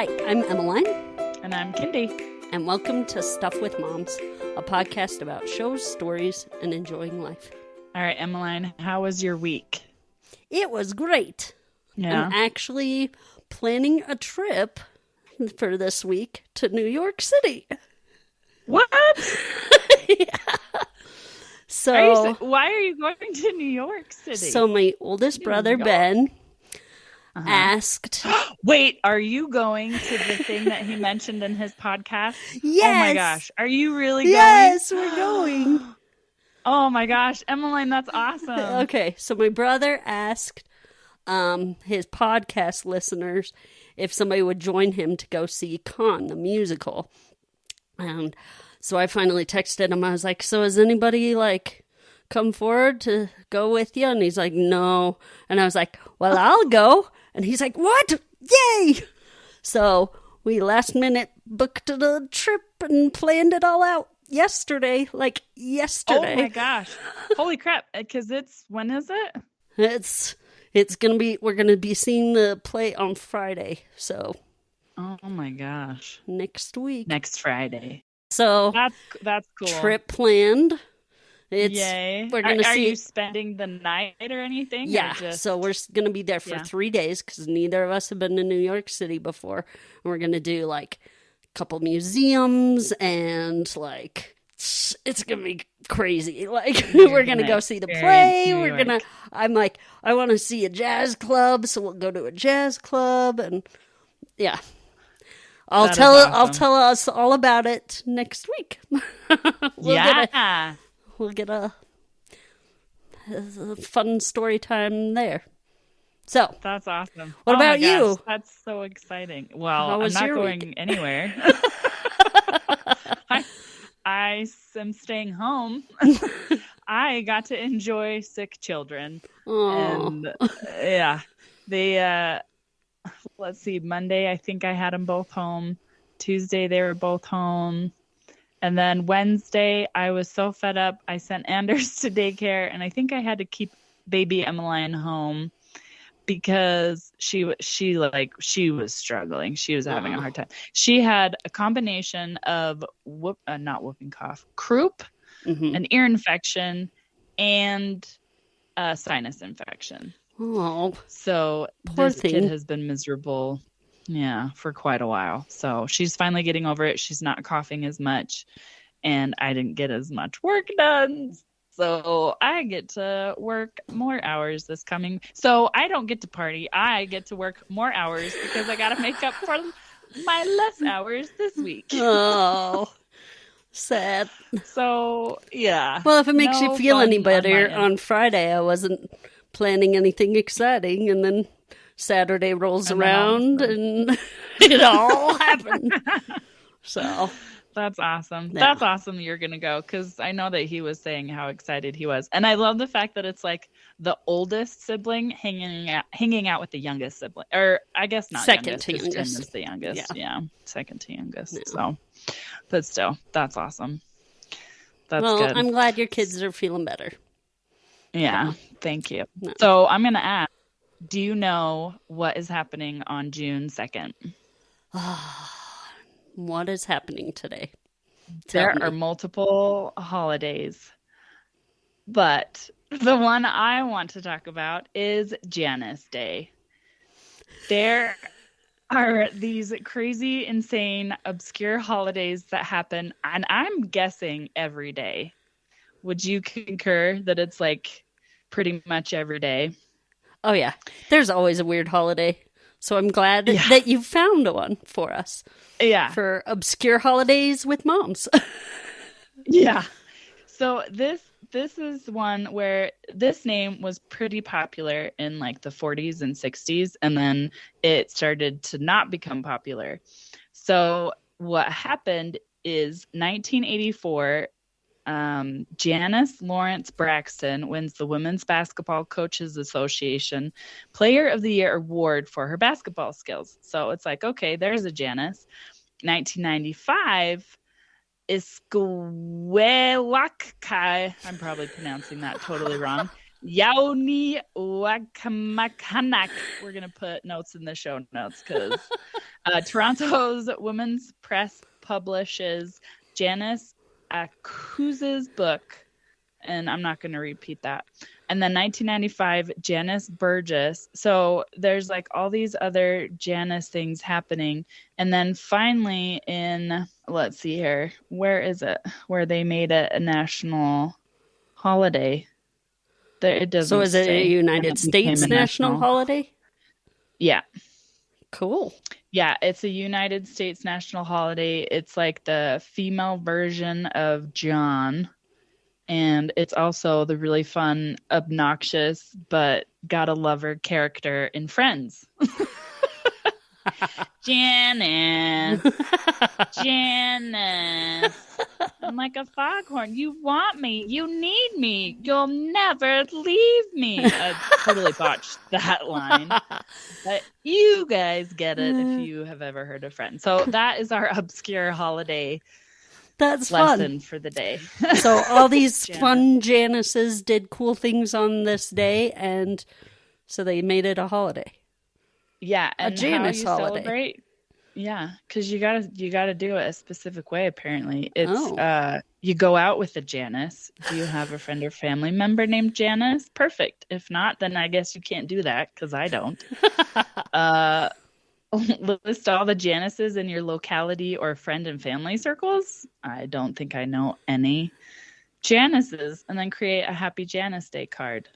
Hi, I'm Emmeline. And I'm Kindy. And welcome to Stuff with Moms, a podcast about shows, stories, and enjoying life. All right, Emmeline, how was your week? It was great. Yeah. I'm actually planning a trip for this week to New York City. What? Yeah. So, why are you going to New York City? So my oldest brother, Ben, asked... Wait, are you going to the thing that he mentioned in his podcast? Yes. Oh my gosh. Are you really going? Yes, we're going. Oh my gosh. Emmeline, that's awesome. Okay, so my brother asked his podcast listeners if somebody would join him to go see Con, the musical. And so I finally texted him. I was like, so has anybody come forward to go with you? And he's like, no. And I was like, well, I'll go. And he's like, what? Yay! So we last minute booked the trip and planned it all out yesterday. Oh my gosh. Holy crap. Because when is it? We're going to be seeing the play on Friday. So. Oh my gosh. Next week. Next Friday. So. That's cool. Trip planned. Yay. We're gonna are see. You spending the night or anything? Yeah. So we're going to be there for 3 days because neither of us have been to New York City before. And we're going to do a couple museums and it's going to be crazy. We're going to go see the play. I'm like, I want to see a jazz club. So we'll go to a jazz club and yeah. I'll tell us all about it next week. We'll get a fun story time there. So that's awesome. What about you? That's so exciting. Well, I'm not going anywhere. I am staying home. I got to enjoy sick children. Aww. And let's see, Monday I think I had them both home. Tuesday they were both home. And then Wednesday, I was so fed up, I sent Anders to daycare, and I think I had to keep baby Emmeline home because she was struggling. She was having a hard time. She had a combination of croup, an ear infection, and a sinus infection. Oh, so this kid has been miserable. Yeah, for quite a while. So she's finally getting over it. She's not coughing as much. And I didn't get as much work done. So I get to work more hours this coming. So I don't get to party. I get to work more hours because I got to make up for my less hours this week. Oh, sad. So, yeah. Well, if it makes you feel any better, on Friday I wasn't planning anything exciting. And then Saturday rolls around and it all happened. So that's awesome. Yeah. That's awesome you're going to go because I know that he was saying how excited he was. And I love the fact that it's the oldest sibling hanging out with the youngest sibling. Or I guess not second to youngest. Jen is the youngest. Yeah. Second to youngest. Yeah. So, but still, that's awesome. That's well, good. I'm glad your kids are feeling better. Yeah. Thank you. No. So I'm going to ask, do you know what is happening on June 2nd? What is happening today? There are multiple holidays, but the one I want to talk about is Janice Day. There are these crazy, insane, obscure holidays that happen, and I'm guessing every day. Would you concur that it's pretty much every day? Oh, yeah. There's always a weird holiday. So I'm glad that you found one for us. Yeah. For obscure holidays with moms. Yeah. So this is one where this name was pretty popular in the 40s and 60s, and then it started to not become popular. So what happened is 1984, Janice Lawrence Braxton wins the Women's Basketball Coaches Association Player of the Year award for her basketball skills. So it's okay, there's a Janice. 1995, Iskwewak, I'm probably pronouncing that totally wrong, Yauni Wahkomakanak. We're going to put notes in the show notes because Toronto's women's press publishes Janice Acoose's book, and I'm not going to repeat that. And then 1995, Janice Burgess. So there's like all these other Janice things happening. And then finally let's see here. Where is it? Where they made it a national holiday. It doesn't So is it say a United States national holiday? Yeah. Cool. Yeah, it's a United States national holiday. It's like the female version of John. And it's also the really fun, obnoxious, but gotta love her character in Friends. Janice. Janice. I'm like a foghorn. You want me. You need me. You'll never leave me. I totally botched that line. But you guys get it if you have ever heard of Friends. So that is our obscure holiday. That's lesson fun for the day. So all these fun Janices did cool things on this day, and so they made it a holiday. Yeah, and a Janice how you holiday. Celebrate, yeah, because you gotta do it a specific way. Apparently, it's you go out with a Janice. Do you have a friend or family member named Janice? Perfect. If not, then I guess you can't do that because I don't. List all the Janices in your locality or friend and family circles. I don't think I know any Janices. And then create a Happy Janice Day card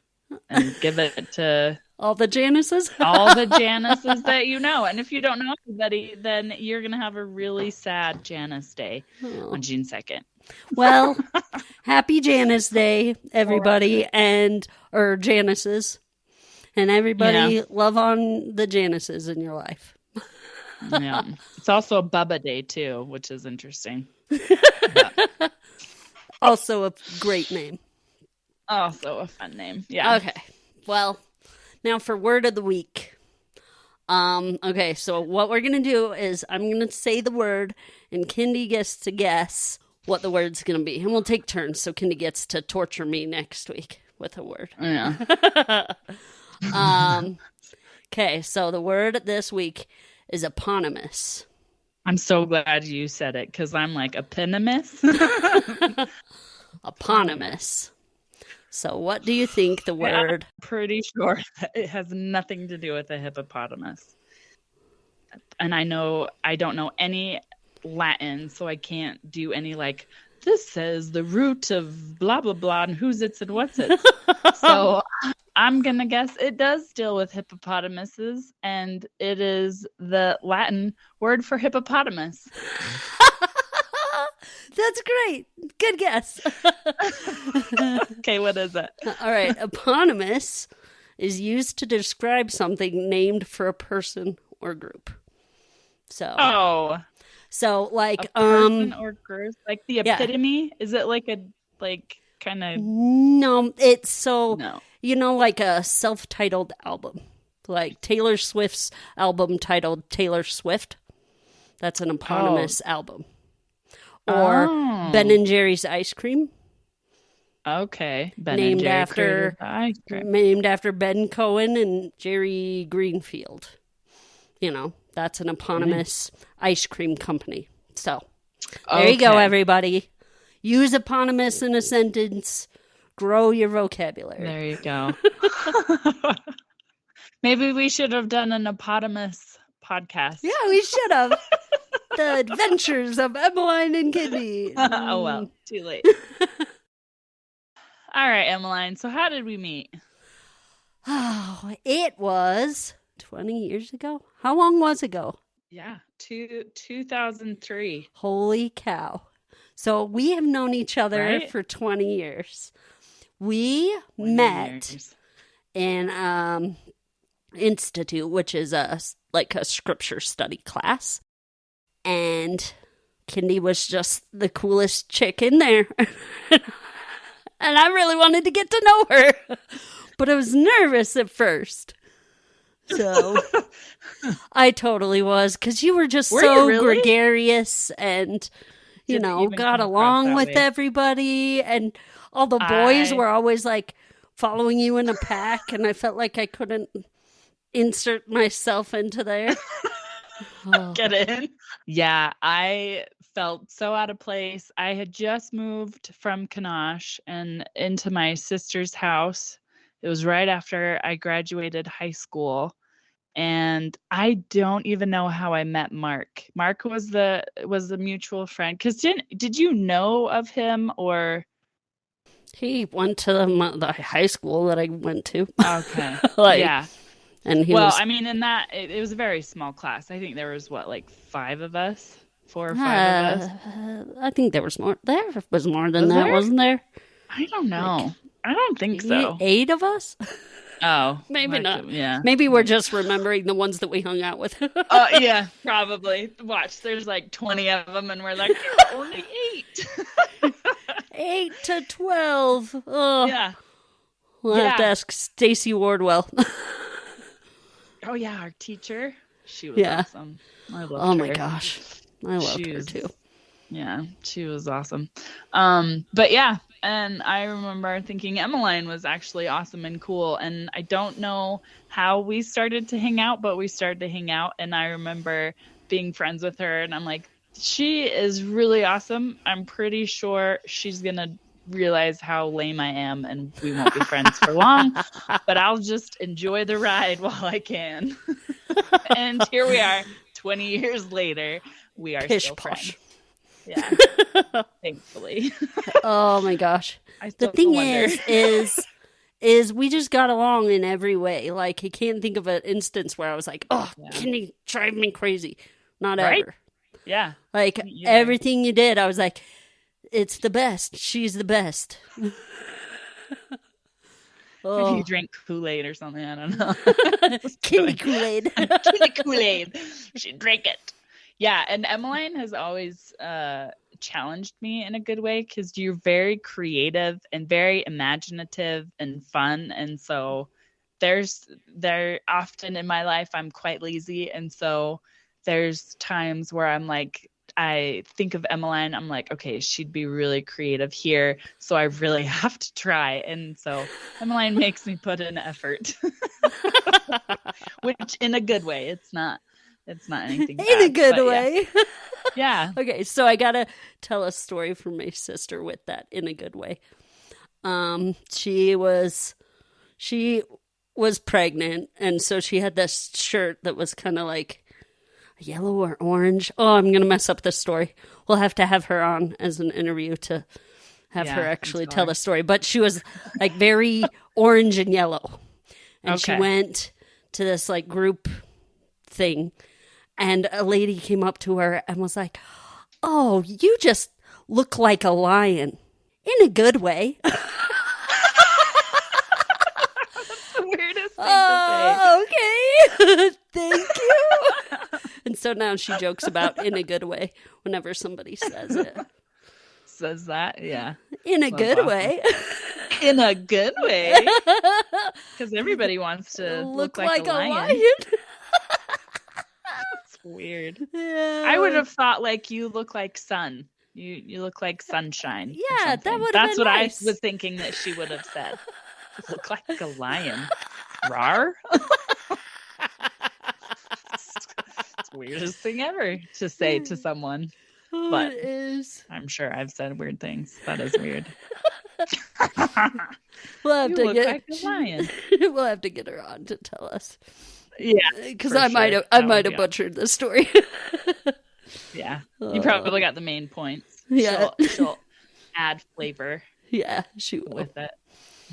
and give it to all the Janices. All the Janices that you know. And if you don't know anybody, then you're going to have a really sad Janice Day on June 2nd. Well, Happy Janice Day, everybody, or Janices. And everybody love on the Janices in your life. Yeah, it's also Bubba Day too, which is interesting. Also a great name. Also a fun name. Yeah. Okay. Well, now for word of the week. Okay, so what we're gonna do is I'm gonna say the word, and Kindy gets to guess what the word's gonna be, and we'll take turns. So Kindy gets to torture me next week with a word. Yeah. Okay, so the word this week is eponymous. I'm so glad you said it because I'm like eponymous. Eponymous. So what do you think the word? I'm pretty sure that it has nothing to do with a hippopotamus. And I don't know any Latin, so I can't do any like, this says the root of blah, blah, blah, and who's it's and what's it. So I'm going to guess it does deal with hippopotamuses, and it is the Latin word for hippopotamus. That's great. Good guess. Okay, what is it? All right. Eponymous is used to describe something named for a person or group. So like a person or group, like the epitome. Is it like a kind of? No, it's so no. You know, like a self-titled album, like Taylor Swift's album titled Taylor Swift. That's an eponymous album. Or Ben and Jerry's ice cream. Okay, named after Ben Cohen and Jerry Greenfield. You know, that's an eponymous ice cream company. So there you go, everybody. Use eponymous in a sentence. Grow your vocabulary. There you go. Maybe we should have done an eponymous podcast. Yeah, we should have. The Adventures of Emmeline and Cuny. Oh, well, too late. All right, Emmeline. So how did we meet? Oh, it was 20 years ago. How long was it ago? Yeah, 2003. Holy cow. So we have known each other for 20 years. We met in Institute, which is a scripture study class. And Kindy was just the coolest chick in there. And I really wanted to get to know her. But I was nervous at first. So I totally was. Because you were just gregarious and, got along with everybody. And all the boys were always like, following you in a pack, and I felt like I couldn't insert myself into there. Get in. Yeah, I felt so out of place. I had just moved from Kanosh and into my sister's house. It was right after I graduated high school. And I don't even know how I met Mark. Mark was the mutual friend. Because did you know of him, or? He went to the high school that I went to. Okay. Yeah. And I mean, in that, it was a very small class. I think there was, 5 of us? 4 or 5 of us? I think there was more. There was more than that, wasn't there? I don't know. I don't think so. 8 of us? Oh. Maybe not. Yeah. Maybe we're just remembering the ones that we hung out with. Yeah, probably. Watch, there's 20 of them, and we're like, only 8. 8 to 12. Oh. Yeah. We'll have to ask Stacy Wardwell. Oh, yeah, our teacher. She was awesome. I loved her. Oh, my gosh. I loved her, too. Yeah, she was awesome. But yeah, and I remember thinking Emmeline was actually awesome and cool. And I don't know how we started to hang out, but we started to hang out. And I remember being friends with her. And I'm like, she is really awesome. I'm pretty sure she's going to realize how lame I am, and we won't be friends for long. But I'll just enjoy the ride while I can. And here we are, 20 years later. We are still friends. Yeah, thankfully. Oh my gosh. The thing is we just got along in every way. Like, I can't think of an instance where I was like, oh, can you drive me crazy? Not ever. Yeah. Like, everything you did, I was like, it's the best. She's the best. Maybe you drank Kool-Aid or something. I don't know. Kitty Kool-Aid. Kitty Kool-Aid. She drank it. Yeah, and Emmeline has always challenged me in a good way, because you're very creative and very imaginative and fun. And so there often in my life I'm quite lazy, and so there's times where I'm like, I think of Emmeline, I'm like, okay, she'd be really creative here, so I really have to try. And so Emmeline makes me put in effort. Which, in a good way. It's not anything bad, in a good way. Yeah. Okay, so I gotta tell a story from my sister with that, in a good way. She was pregnant, and so she had this shirt that was kind of like yellow or orange. Oh, I'm gonna mess up this story. We'll have to have her on as an interview to have her actually tell the story. But she was like very orange and yellow, and she went to this like group thing, and a lady came up to her and was like, "Oh, you just look like a lion, in a good way." That's the weirdest thing to say. Okay. Thank you. And so now she jokes about "in a good way" whenever somebody says it. Says that? Yeah. In a good way. In a good way. Because everybody wants to look like a lion. That's weird. Yeah. I would have thought like you look like sun. You look like sunshine. Yeah, that would have That's been what nice. I was thinking that she would have said. You look like a lion. Rar? It's the weirdest thing ever to say to someone. Oh, but it is. I'm sure I've said weird things. That is weird. We'll have You to look get like a lion. We'll have to get her on to tell us. Yeah, because I might have butchered the story. Yeah, you probably got the main points. Yeah, she'll add flavor. Yeah, she will with it.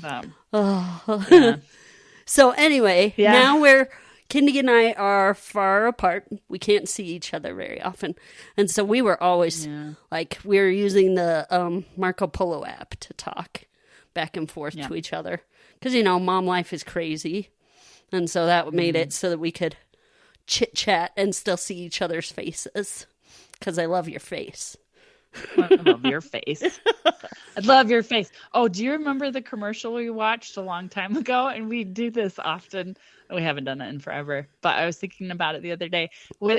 Yeah. So anyway, now Kindy and I are far apart. We can't see each other very often, and so we were always like we were using the Marco Polo app to talk back and forth to each other, because mom life is crazy. And so that made it so that we could chit chat and still see each other's faces. Because I love your face. I love your face. I love your face. Oh, do you remember the commercial we watched a long time ago? And we do this often We haven't done it in forever, but I was thinking about it the other day.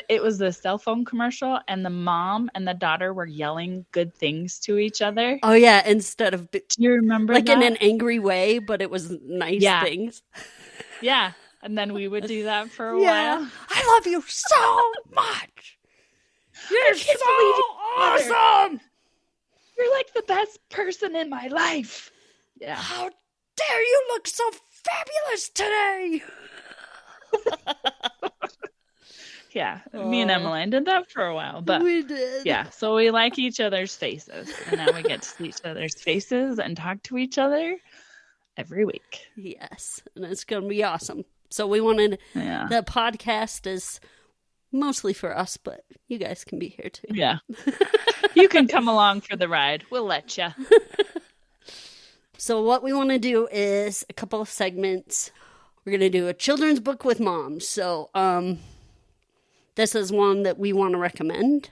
It was a cell phone commercial, and the mom and the daughter were yelling good things to each other. Oh yeah, instead of Do you remember like that? in an angry way, but it was nice things. Yeah, and then we would do that for a Yeah. while. I love you so much. You're so awesome. You're like the best person in my life. Yeah. How dare you look so fabulous today? Yeah, me and Emmeline did that for a while, but we did. Yeah, so we like each other's faces, and now we get to see each other's faces and talk to each other every week. Yes, and it's going to be awesome. So we wanted the podcast is mostly for us, but you guys can be here too. Yeah, you can come along for the ride. We'll let you. So what we want to do is a couple of segments. We're going to do a children's book with moms. So this is one that we want to recommend.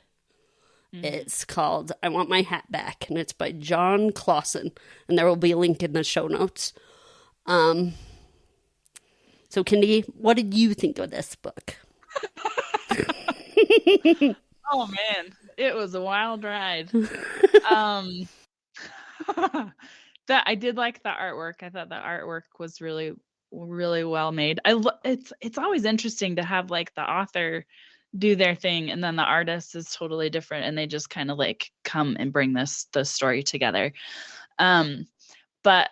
Mm-hmm. It's called I Want My Hat Back, and it's by John Clausen, and there will be a link in the show notes. So Kindy, what did you think of this book? Oh man, it was a wild ride. That I did like the artwork. I thought the artwork was really, really well made. It's always interesting to have like the author do their thing, and then the artist is totally different, and they just kind of like come and bring the story together. But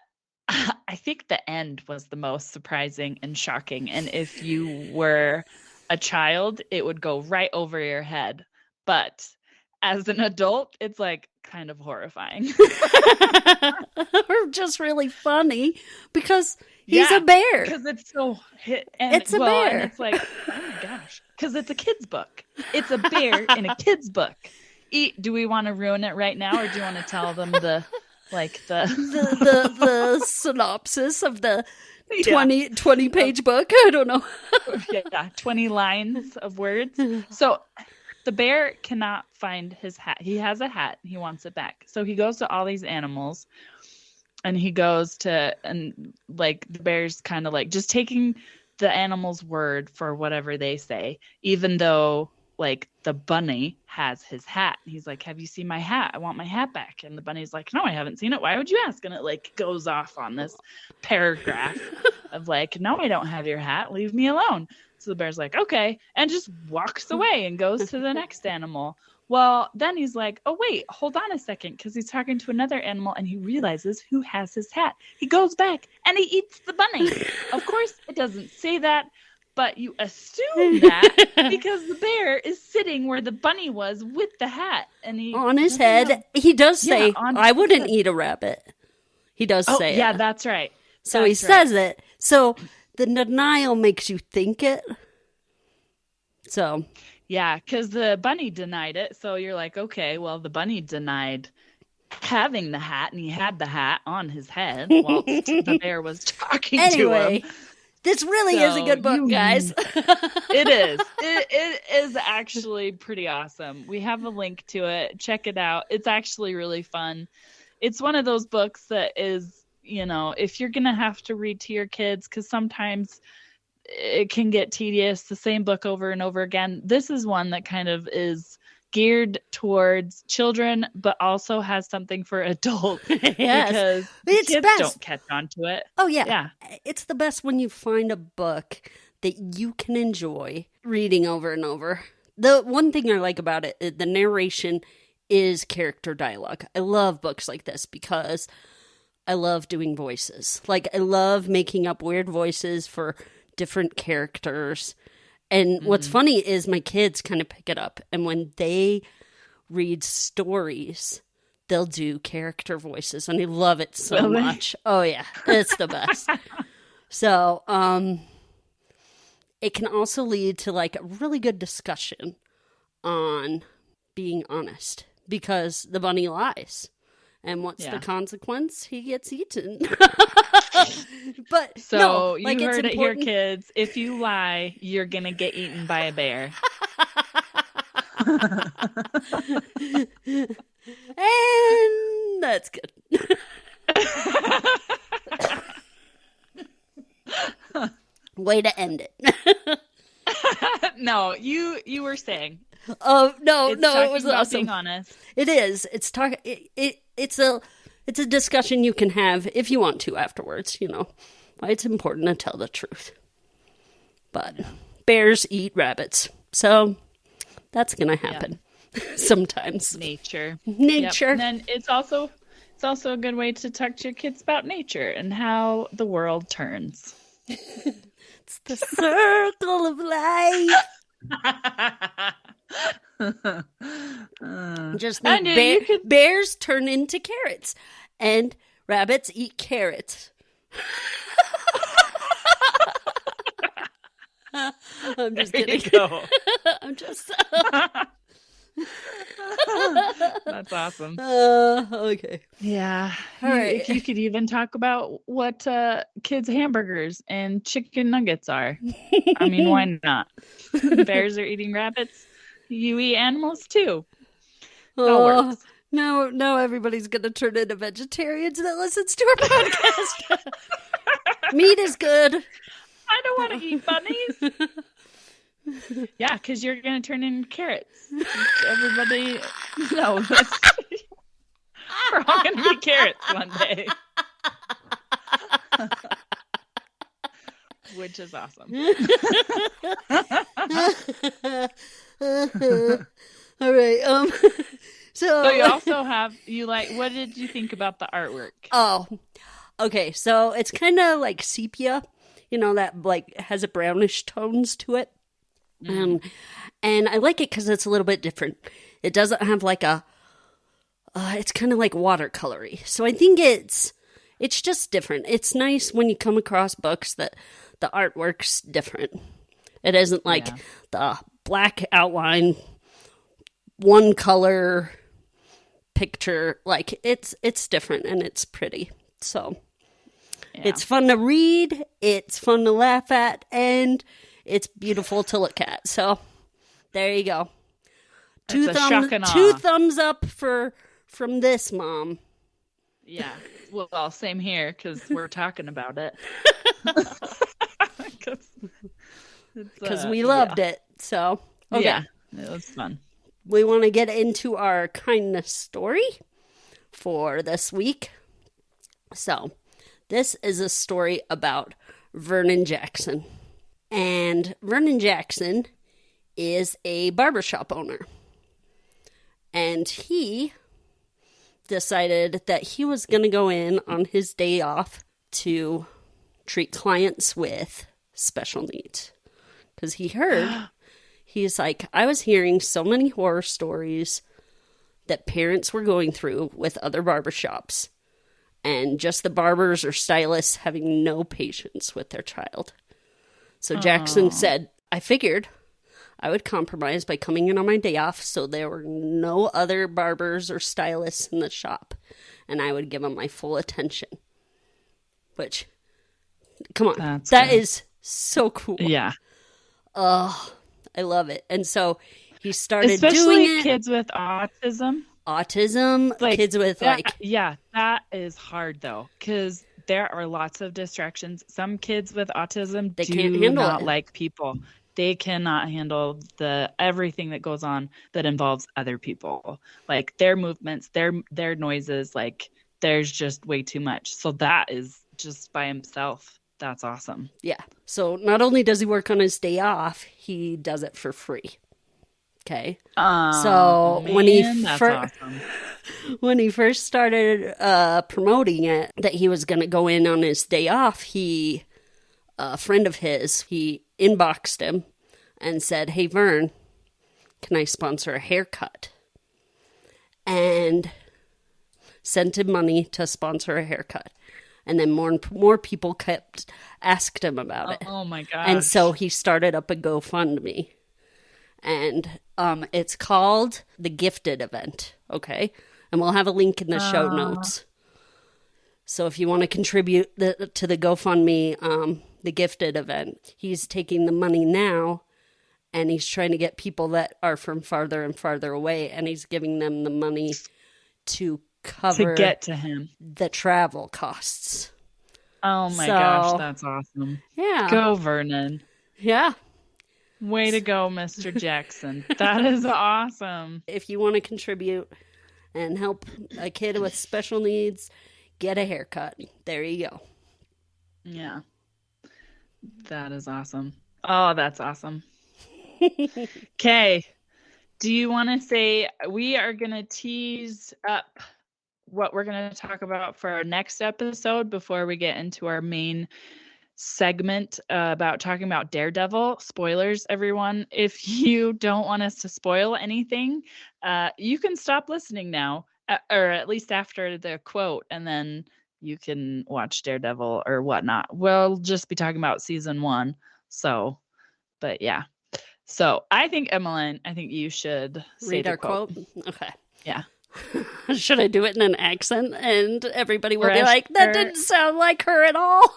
I think the end was the most surprising and shocking. And if you were a child, it would go right over your head. But as an adult, it's like kind of horrifying. Or just really funny because he's a bear. Because it's so hit. It's a bear. And it's like, oh my gosh. Because it's a kid's book. It's a bear in a kid's book. Do we want to ruin it right now, or do you want to tell them the synopsis of the 20 page book? I don't know. 20 lines of words. So the bear cannot find his hat. He has a hat. He wants it back. So he goes to all these animals, and he goes to, and like the bear's kind of like just taking the animal's word for whatever they say, even though like the bunny has his hat. He's like, have you seen my hat? I want my hat back. And the bunny's like, no, I haven't seen it. Why would you ask? And it like goes off on this paragraph of like, no, I don't have your hat. Leave me alone. So the bear's like, okay, and just walks away and goes to the next animal. Well, then he's like, oh, wait, hold on a second, because he's talking to another animal, and he realizes who has his hat. He goes back, and he eats the bunny. Of course, it doesn't say that, but you assume that because the bear is sitting where the bunny was with the hat. And he on his head, he does say, I wouldn't eat a rabbit. He does say it. Yeah, that's right. So he says it. So the denial makes you think it. So. Yeah, because the bunny denied it. So you're like, okay, well, the bunny denied having the hat, and he had the hat on his head while the bear was talking to him. This really is a good book, guys. It is. It is actually pretty awesome. We have a link to it. Check it out. It's actually really fun. It's one of those books that is, you know, if you're going to have to read to your kids, because sometimes it can get tedious, the same book over and over again. This is one that kind of is geared towards children, but also has something for adults. Yes. Because kids don't catch on to it. Oh, yeah. It's the best when you find a book that you can enjoy reading over and over. The one thing I like about it, the narration is character dialogue. I love books like this because I love doing voices. Like, I love making up weird voices for different characters. And what's funny is my kids kind of pick it up. And when they read stories, they'll do character voices. And I love it so much. Oh, yeah. It's the best. So, it can also lead to like a really good discussion on being honest. Because the bunny lies. And what's the consequence? He gets eaten. But so no, you heard it here, kids. If you lie, you're gonna get eaten by a bear. And that's good. Way to end it. No, you were saying. Oh no, It's it was about awesome. being honest. It is. It's a discussion you can have if you want to afterwards. It's important to tell the truth. But bears eat rabbits, so that's gonna happen sometimes. Nature. Nature. Yep. And then it's also a good way to talk to your kids about nature and how the world turns. It's the circle of life. Just think bears turn into carrots and rabbits eat carrots. I'm just kidding. I'm just That's awesome. Okay. Yeah. All right. If you could even talk about what kids' hamburgers and chicken nuggets are. I mean, why not? Bears are eating rabbits. You eat animals too. Now everybody's going to turn into vegetarians that listens to our podcast. Meat is good. I don't want to eat bunnies. Yeah, because you're going to turn into carrots. Everybody knows. We're all going to be carrots one day. Which is awesome. All right. So you also have, what did you think about the artwork? Oh, okay. So it's kind of like sepia, that like has a brownish tones to it. And I like it because it's a little bit different. It doesn't have like it's kind of like watercolory. So I think it's just different. It's nice when you come across books that the artwork's different. It isn't like the black outline, one color picture. Like it's different and it's pretty. So it's fun to read. It's fun to laugh at, and it's beautiful to look at. So there you go. Two thumbs up from this, Mom. Yeah. Well, same here because we're talking about it. Because we loved it. So okay. Yeah, it was fun. We want to get into our kindness story for this week. So this is a story about Vernon Jackson. And Vernon Jackson is a barbershop owner. And he decided that he was going to go in on his day off to treat clients with special needs. Because he heard, he's like, I was hearing so many horror stories that parents were going through with other barbershops. And just the barbers or stylists having no patience with their child. So Jackson said, I figured I would compromise by coming in on my day off so there were no other barbers or stylists in the shop. And I would give them my full attention. Which, come on, that is so cool. Yeah. Oh, I love it. And so he started Especially doing it. Kids with autism. Kids with Yeah, that is hard though. Because there are lots of distractions. Some kids with autism can't handle not it. like people. They cannot handle everything that goes on that involves other people. Like their movements, their noises, like there's just way too much. So that is just by himself. That's awesome. Yeah. So not only does he work on his day off, he does it for free. Okay. So man, when he awesome. When he first started promoting it, that he was going to go in on his day off, a friend of his, he inboxed him and said, "Hey, Vern, can I sponsor a haircut?" And sent him money to sponsor a haircut. And then more people asked him about it. Oh my gosh. And so he started up a GoFundMe. And it's called The Gifted Event, okay? And we'll have a link in the show notes. So if you want to contribute to the GoFundMe, The Gifted Event, he's taking the money now, and he's trying to get people that are from farther and farther away, and he's giving them the money to cover to get to him the travel costs. Oh my gosh, that's awesome. Yeah. Go, Vernon. Yeah. Way to go, Mr. Jackson. That is awesome. If you want to contribute and help a kid with special needs, get a haircut. There you go. Yeah. That is awesome. Oh, that's awesome. Okay. Do you want to say we are going to tease up what we're going to talk about for our next episode before we get into our main segment about talking about Daredevil? Spoilers, everyone. If you don't want us to spoil anything, you can stop listening now, or at least after the quote, and then you can watch Daredevil or whatnot. We'll just be talking about season 1. So, but yeah. So I think, Emmeline, you should read our quote. Okay. Yeah. Should I do it in an accent? And everybody will be like, that didn't sound like her at all.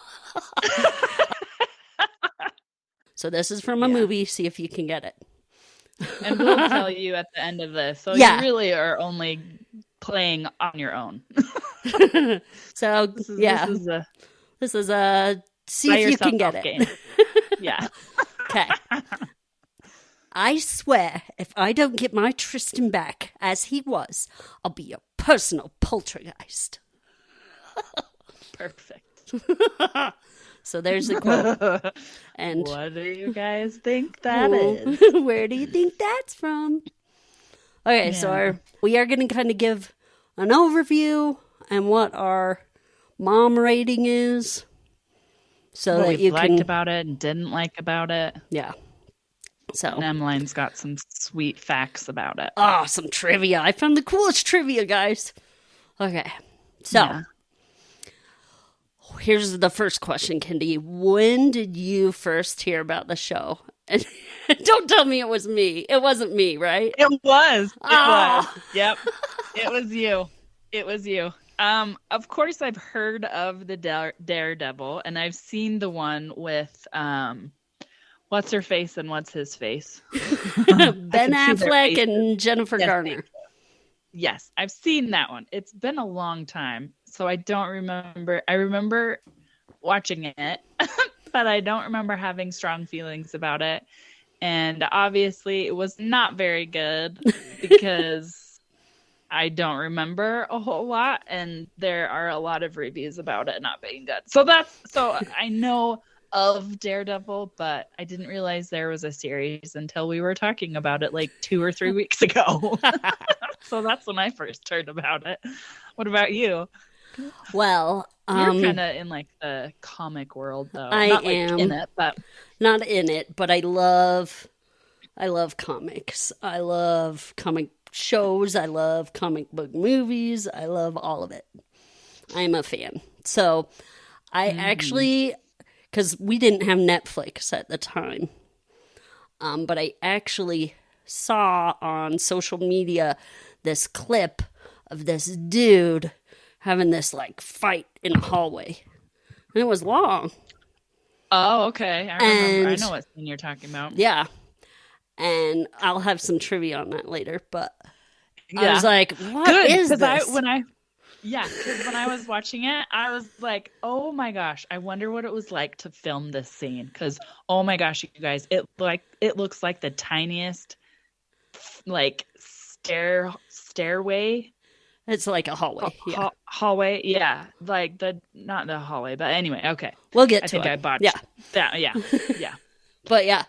So this is from a movie. See if you can get it. And we'll tell you at the end of this. So you really are only playing on your own. So this is a see if you can get it. Game. Yeah. Okay. I swear, if I don't get my Tristan back as he was, I'll be a personal poltergeist. Perfect. So there's a quote. And what do you guys think that is? Where do you think that's from? Okay, so we are going to kind of give an overview and what our mom rating is. So what that we you liked can about it and didn't like about it. Yeah. So and Emmeline's got some sweet facts about it. Oh, some trivia. I found the coolest trivia, guys. Okay. So here's the first question, Kendi. When did you first hear about the show? And don't tell me it was me. It wasn't me, right? It was. It was. Yep. It was you. It was you. Of course, I've heard of the Daredevil, and I've seen the one with what's her face and what's his face? Ben Affleck and Jennifer Garner. Yes, I've seen that one. It's been a long time, so I don't remember. I remember watching it, but I don't remember having strong feelings about it. And obviously, it was not very good because I don't remember a whole lot, and there are a lot of reviews about it not being good. So I know of Daredevil, but I didn't realize there was a series until we were talking about it like 2 or 3 weeks ago. So that's when I first heard about it. What about you? Well, you're kind of in like the comic world, though. I not like am in it, but not in it. But I love comics. I love comic shows. I love comic book movies. I love all of it. I'm a fan. So I actually, because we didn't have Netflix at the time, but I actually saw on social media this clip of this dude having this like fight in a hallway, and it was long. Oh, okay. I remember. I know what scene you're talking about. Yeah, and I'll have some trivia on that later. But I was like, "What is this?" Because when I was watching it, I was like, "Oh my gosh, I wonder what it was like to film this scene." Because oh my gosh, you guys, it looks like the tiniest like stairway. It's like a hallway. Hallway, yeah. Like not the hallway, but anyway, okay. We'll get to I think it. I botched that. Yeah. But yeah.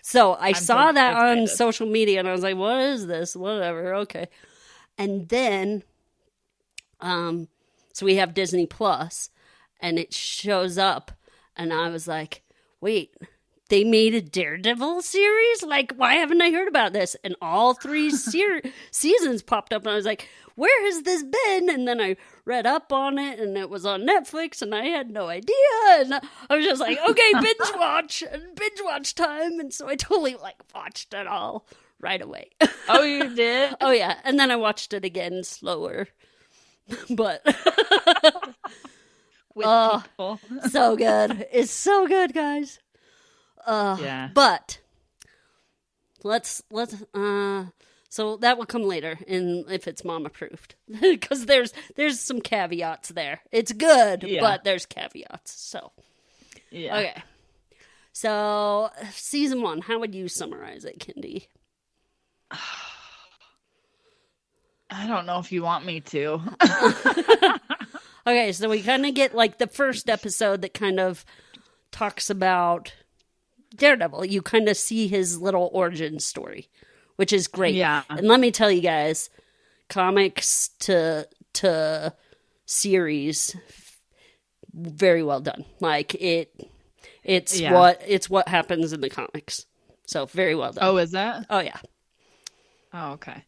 So I saw that excited on social media, and I was like, "What is this? Whatever, okay." And then, so we have Disney Plus, and it shows up, and I was like, "Wait, they made a Daredevil series? Like, why haven't I heard about this?" And all 3 seasons popped up, and I was like, "Where has this been?" And then I read up on it, and it was on Netflix, and I had no idea. And I was just like, okay, binge watch time. And so I totally watched it all right away. Oh, you did? Oh, yeah. And then I watched it again slower. But with people. So good. It's so good, guys. Yeah. But let's So that will come later, and if it's mom approved, because there's some caveats there. It's good, but there's caveats. So okay. So season 1, how would you summarize it, Kindy? I don't know if you want me to. Okay, so we kind of get like the first episode that kind of talks about Daredevil. You kind of see his little origin story, which is great. Yeah. And let me tell you guys, comics to series, very well done. Like it's what happens in the comics. So very well done. Oh, is that? Oh yeah. Oh, okay.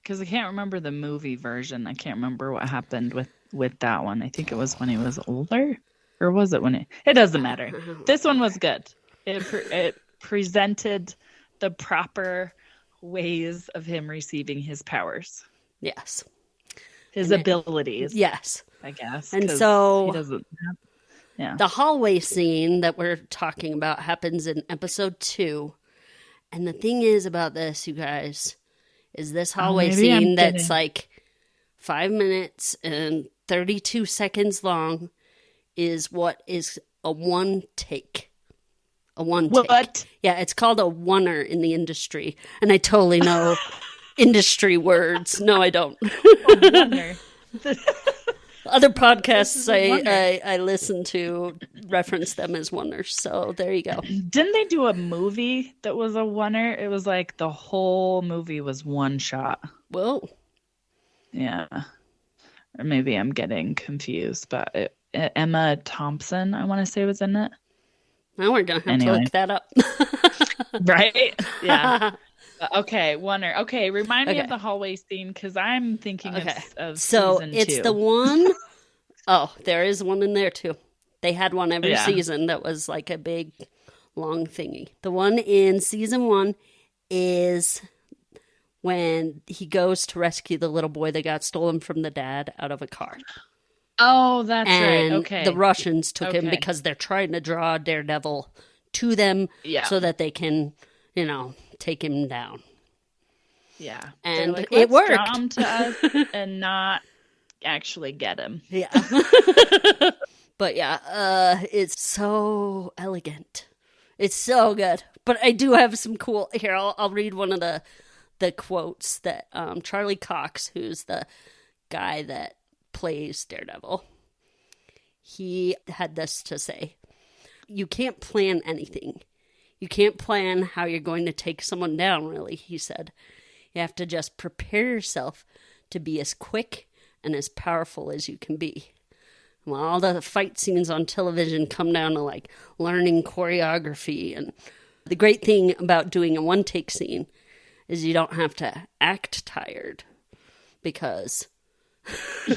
Because I can't remember the movie version. I can't remember what happened with that one. I think it was when he was older, or was it when it doesn't matter. This one was good. It presented the proper ways of him receiving his powers. Yes. His abilities. Yes. I guess. And so he doesn't have, the hallway scene that we're talking about happens in episode 2. And the thing is about this, you guys, is this hallway scene that's like 5 minutes and 32 seconds long is what is a one take. A one take. What? Yeah, it's called a oneer in the industry. And I totally know industry words. No, I don't. Other podcasts I listen to reference them as oneers. So there you go. Didn't they do a movie that was a oneer? It was like the whole movie was one shot. Whoa. Yeah. Or maybe I'm getting confused, but Emma Thompson, I want to say, was in it. Now we're going to have to look that up. Right? Yeah. Okay, oneer. Okay, remind me of the hallway scene, because I'm thinking of so season 2. It's the one. Oh, there is one in there too. They had one every season that was like a big, long thingy. The one in season 1 is when he goes to rescue the little boy that got stolen from the dad out of a car. Oh, that's right. And Okay. the Russians took him because they're trying to draw Daredevil to them so that they can, take him down. Yeah. And like, it worked. Draw him to us and not actually get him. Yeah. But it's so elegant. It's so good. But I do have some cool... Here, I'll read one of the quotes that Charlie Cox, who's the guy that plays Daredevil, he had this to say: you can't plan anything. You can't plan how you're going to take someone down, really, he said. You have to just prepare yourself to be as quick and as powerful as you can be. Well, all the fight scenes on television come down to like learning choreography. And the great thing about doing a one-take scene is you don't have to act tired, because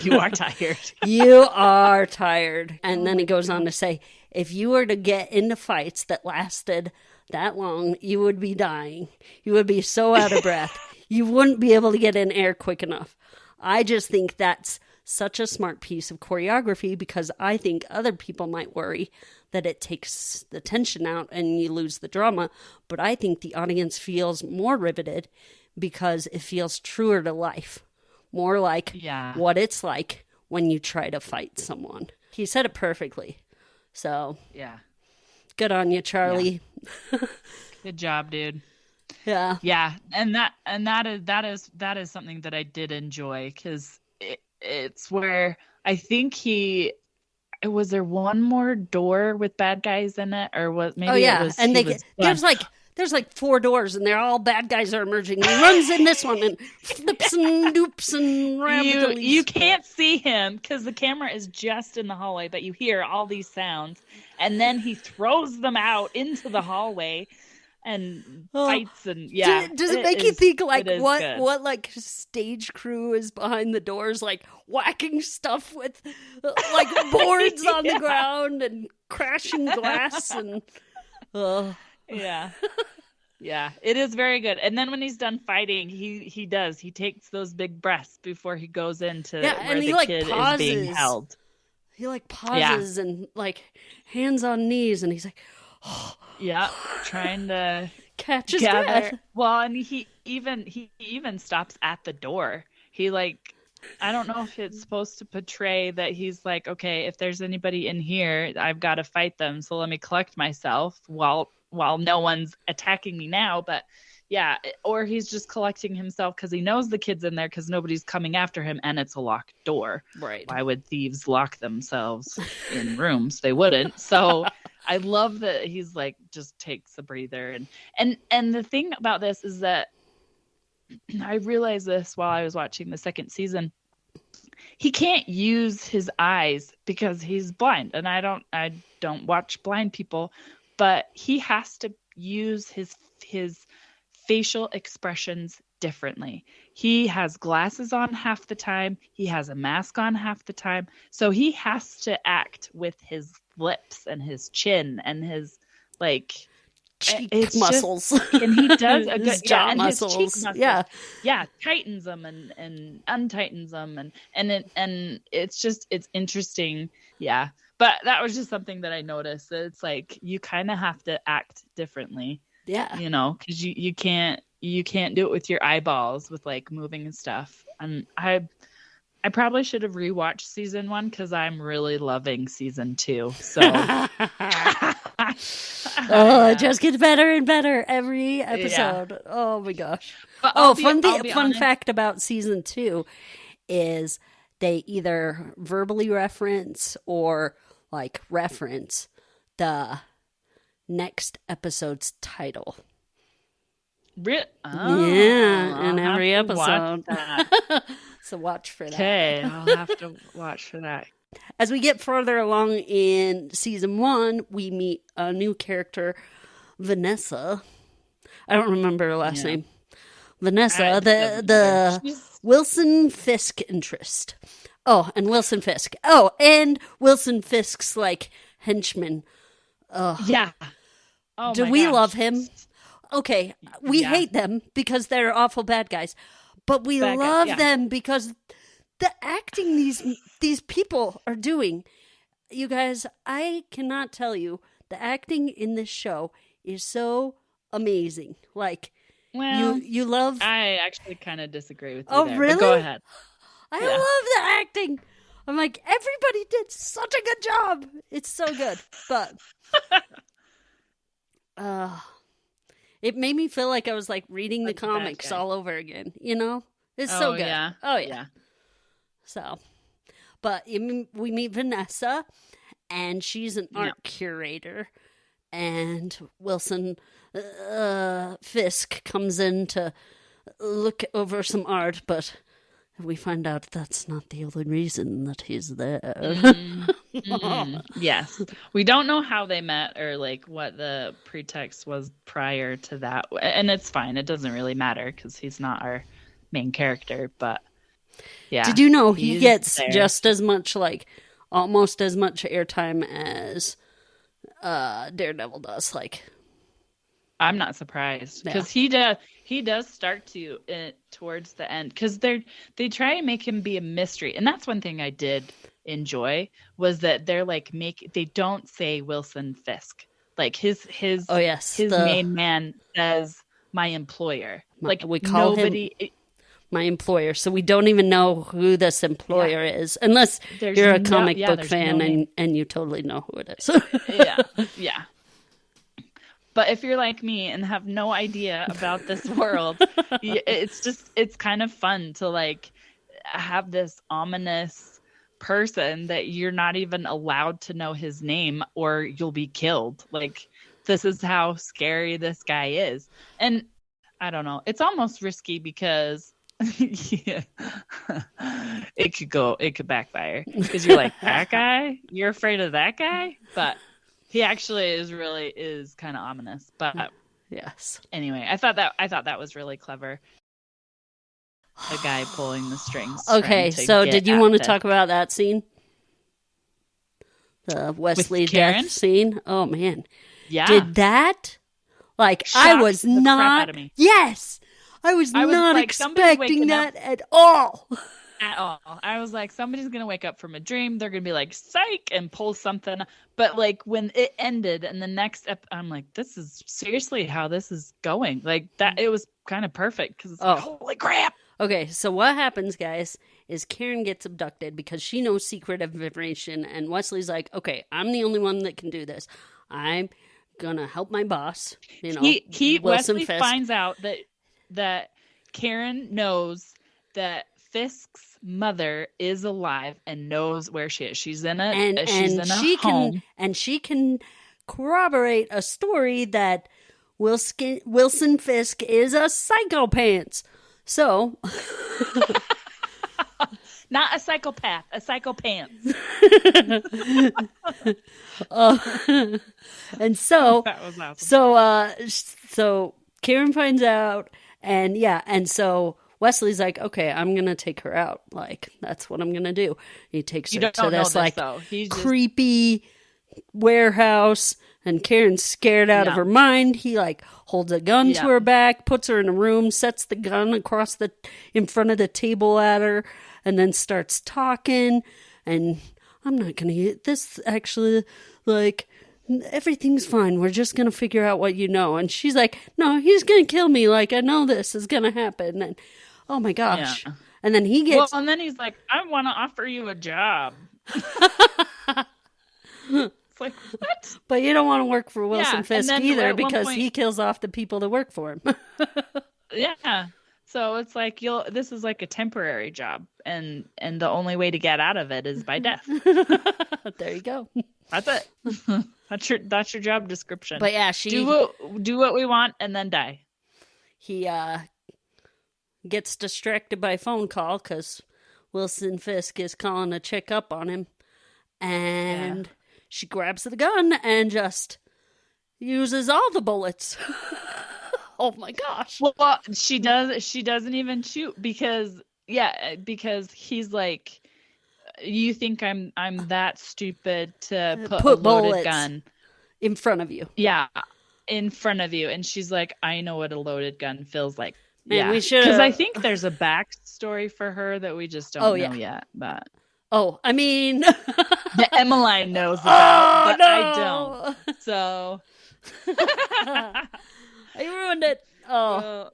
you are tired. You are tired. And then he goes on to say, if you were to get into fights that lasted that long, you would be dying. You would be so out of breath. You wouldn't be able to get in air quick enough. I just think that's such a smart piece of choreography, because I think other people might worry that it takes the tension out and you lose the drama. But I think the audience feels more riveted because it feels truer to life. More like what it's like when you try to fight someone. He said it perfectly. So, good on you, Charlie. Yeah. Good job, dude. Yeah. Yeah, and that is something that I did enjoy, because it's where I think was there one more door with bad guys in it, or what? Maybe it was. And there's like 4 doors, and they're all bad guys are emerging. He runs in this one and flips and doops and rambles. You can't see him because the camera is just in the hallway, but you hear all these sounds, and then he throws them out into the hallway and fights. And does it make you think like what like stage crew is behind the doors, like whacking stuff with like boards on the ground and crashing glass and. Yeah, it is very good. And then when he's done fighting, he takes those big breaths before he goes into where the kid is being held. He like pauses and like hands on knees, and he's like, yeah, trying to catch his breath. Well, and he even stops at the door. He like, I don't know if it's supposed to portray that he's like, okay, if there's anybody in here, I've got to fight them. So let me collect myself while no one's attacking me now. But yeah, or he's just collecting himself because he knows the kid's in there because nobody's coming after him and it's a locked door. Right. Why would thieves lock themselves in rooms? They wouldn't. So I love that he's like, just takes a breather. And the thing about this is that I realized this while I was watching the second season. He can't use his eyes because he's blind, and I don't watch blind people, but he has to use his facial expressions differently. He has glasses on half the time. He has a mask on half the time. So he has to act with his lips and his chin and his like cheek muscles. And he does a good jaw muscles. His cheek muscles. Yeah, tightens them and untightens them and it's interesting. Yeah, but that was just something that I noticed. That it's like you kind of have to act differently. Yeah, you know, because you can't do it with your eyeballs with like moving and stuff. And I probably should have rewatched season 1 because I'm really loving season 2. So oh, it just gets better and better every episode. Yeah. Oh my gosh. Fun fact about season 2 is they either verbally reference or like reference the next episode's title. Yeah, in every episode. So watch for that. Okay, I'll have to watch for that. As we get further along in season 1, we meet a new character, Vanessa. I don't remember her last name. Vanessa, the Wilson Fisk interest. Oh, and Wilson Fisk. Oh, and Wilson Fisk's like henchman. Yeah. Oh, do we love him? Okay, we hate them because they're awful bad guys, but we love them because the acting these people are doing. You guys, I cannot tell you, the acting in this show is so amazing. Like, well, you love. I actually kind of disagree with you. Oh, there, really? But go ahead. I love the acting. I'm like, everybody did such a good job. It's so good, but it made me feel like I was like reading the comics all over again. You know, it's so good. Yeah. Oh yeah. So, but we meet Vanessa, and she's an art curator, and Wilson Fisk comes in to look over some art, but we find out that's not the only reason that he's there. Yes. We don't know how they met or like what the pretext was prior to that. And it's fine. It doesn't really matter because he's not our main character. But yeah. Did you know he gets there just as much, like almost as much airtime as Daredevil does? Like, I'm not surprised because he does start to towards the end because they try and make him be a mystery, and that's one thing I did enjoy was that they're like they don't say Wilson Fisk, like his main man says my employer, like we call him my employer, so we don't even know who this employer is unless you're a comic book fan and you totally know who it is. yeah. But if you're like me and have no idea about this world, it's kind of fun to like have this ominous person that you're not even allowed to know his name or you'll be killed. Like, this is how scary this guy is. And I don't know, it's almost risky because it could backfire because you're like, that guy? You're afraid of that guy? But he actually is kind of ominous, but yes. Anyway, I thought that was really clever. A guy pulling the strings. Okay, so did you want to talk about that scene? The Wesley death scene? Oh man. Yeah. Did that? Like, shocked I was not. The crap out of me. Yes. I was not like, expecting that at all. at all. I was like, somebody's gonna wake up from a dream. They're gonna be like, psych, and pull something. But like when it ended and the next I'm like, this is seriously how this is going. Like that, it was kind of perfect because like, holy crap. Okay, so what happens, guys, is Karen gets abducted because she knows secretive information, and Wesley's like, okay, I'm the only one that can do this. I'm gonna help my boss. You know, Wesley finds out that Karen knows that Fisk's mother is alive and knows where she is. She's in a home. She can corroborate a story that Wilson Fisk is a psychopath. So, not a psychopath, a psychopath. And so that was awesome. So Karen finds out, and so Wesley's like, okay, I'm gonna take her out. Like that's what I'm gonna do. He takes her to this creepy warehouse. And Karen's scared out of her mind. He like holds a gun to her back, puts her in a room, sets the gun in front of the table at her, and then starts talking. And I'm not gonna get this. Actually, like everything's fine. We're just gonna figure out what you know. And she's like, no, he's gonna kill me. Like I know this is gonna happen. And oh my gosh. Yeah. And then and then he's like, I want to offer you a job. Like, what? But you don't want to work for Wilson Fisk either because he kills off the people that work for him. Yeah. So it's like this is like a temporary job and the only way to get out of it is by death. There you go. That's it. That's your job description. But yeah, do what we want and then die. He gets distracted by a phone call because Wilson Fisk is calling to check up on him. And she grabs the gun and just uses all the bullets. Oh my gosh. Well, she doesn't even shoot because he's like, you think I'm that stupid to put a loaded gun in front of you. Yeah. In front of you. And she's like, I know what a loaded gun feels like. Man, we should, because I think there's a backstory for her that we just don't know yet. But I mean, the Emmeline knows about, but I don't. So I ruined it. Oh,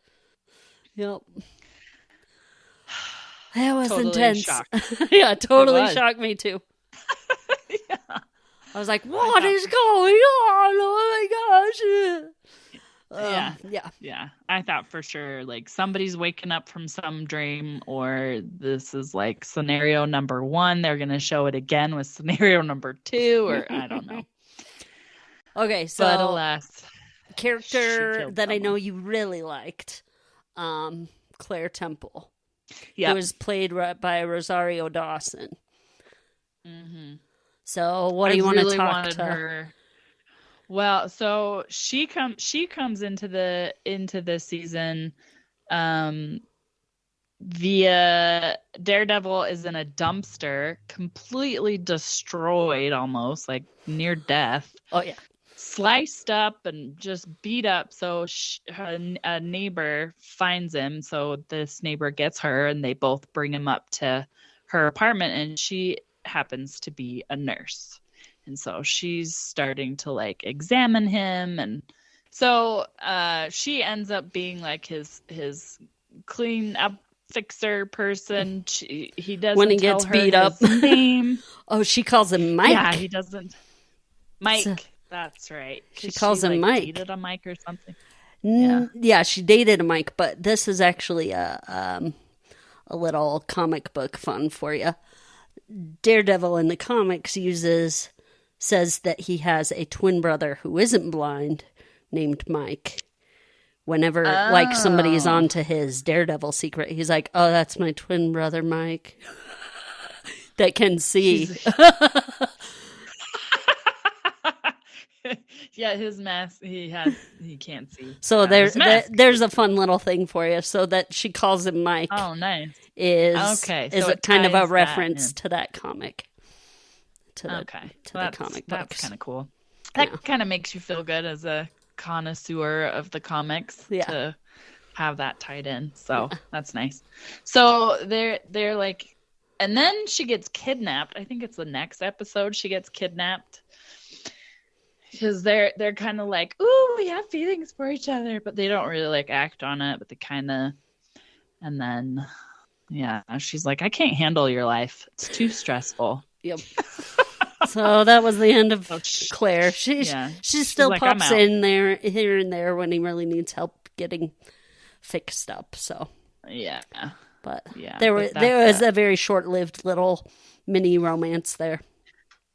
yep. That was totally intense. Yeah, totally shocked me too. Yeah. I was like, "What is going on? Oh my gosh!" Yeah. I thought for sure, like somebody's waking up from some dream, or this is like scenario number 1. They're gonna show it again with scenario number 2, or I don't know. Okay, so but alas, character that I know you really liked, Claire Temple. Yeah, it was played by Rosario Dawson. Mm-hmm. So, what do you want to talk to her? Well, so she comes into the season via Daredevil is in a dumpster, completely destroyed, almost like near death. Oh yeah, sliced up and just beat up. So a neighbor finds him. So this neighbor gets her, and they both bring him up to her apartment, and she happens to be a nurse. And so she's starting to like examine him. And so she ends up being like his clean up fixer person. He doesn't when he gets beat up name. Oh, she calls him Mike. Yeah, he doesn't. Mike. So, that's right. She calls him Mike. Dated a Mike or something. Yeah, she dated a Mike, but this is actually a little comic book fun for you. Daredevil in the comics says that he has a twin brother who isn't blind named Mike. Whenever like somebody is on to his Daredevil secret, he's like, "Oh, that's my twin brother Mike that can see." Yeah, his mask he can't see. So there's a fun little thing for you. So that she calls him Mike. Oh, nice. Is a kind of a reference to that comic. To the comic books. That's kind of cool. That kind of makes you feel good as a connoisseur of the comics to have that tied in. So that's nice. So they're like And then she gets kidnapped. I think it's the next episode she gets kidnapped. Because they're kind of like, ooh, we have feelings for each other, but they don't really like act on it, but they kind of, and then, yeah, she's like, I can't handle your life. It's too stressful. Yep. So that was the end of Claire. She still like, pops in there, here and there when he really needs help getting fixed up. So yeah, but yeah, there was a very short-lived little mini romance there.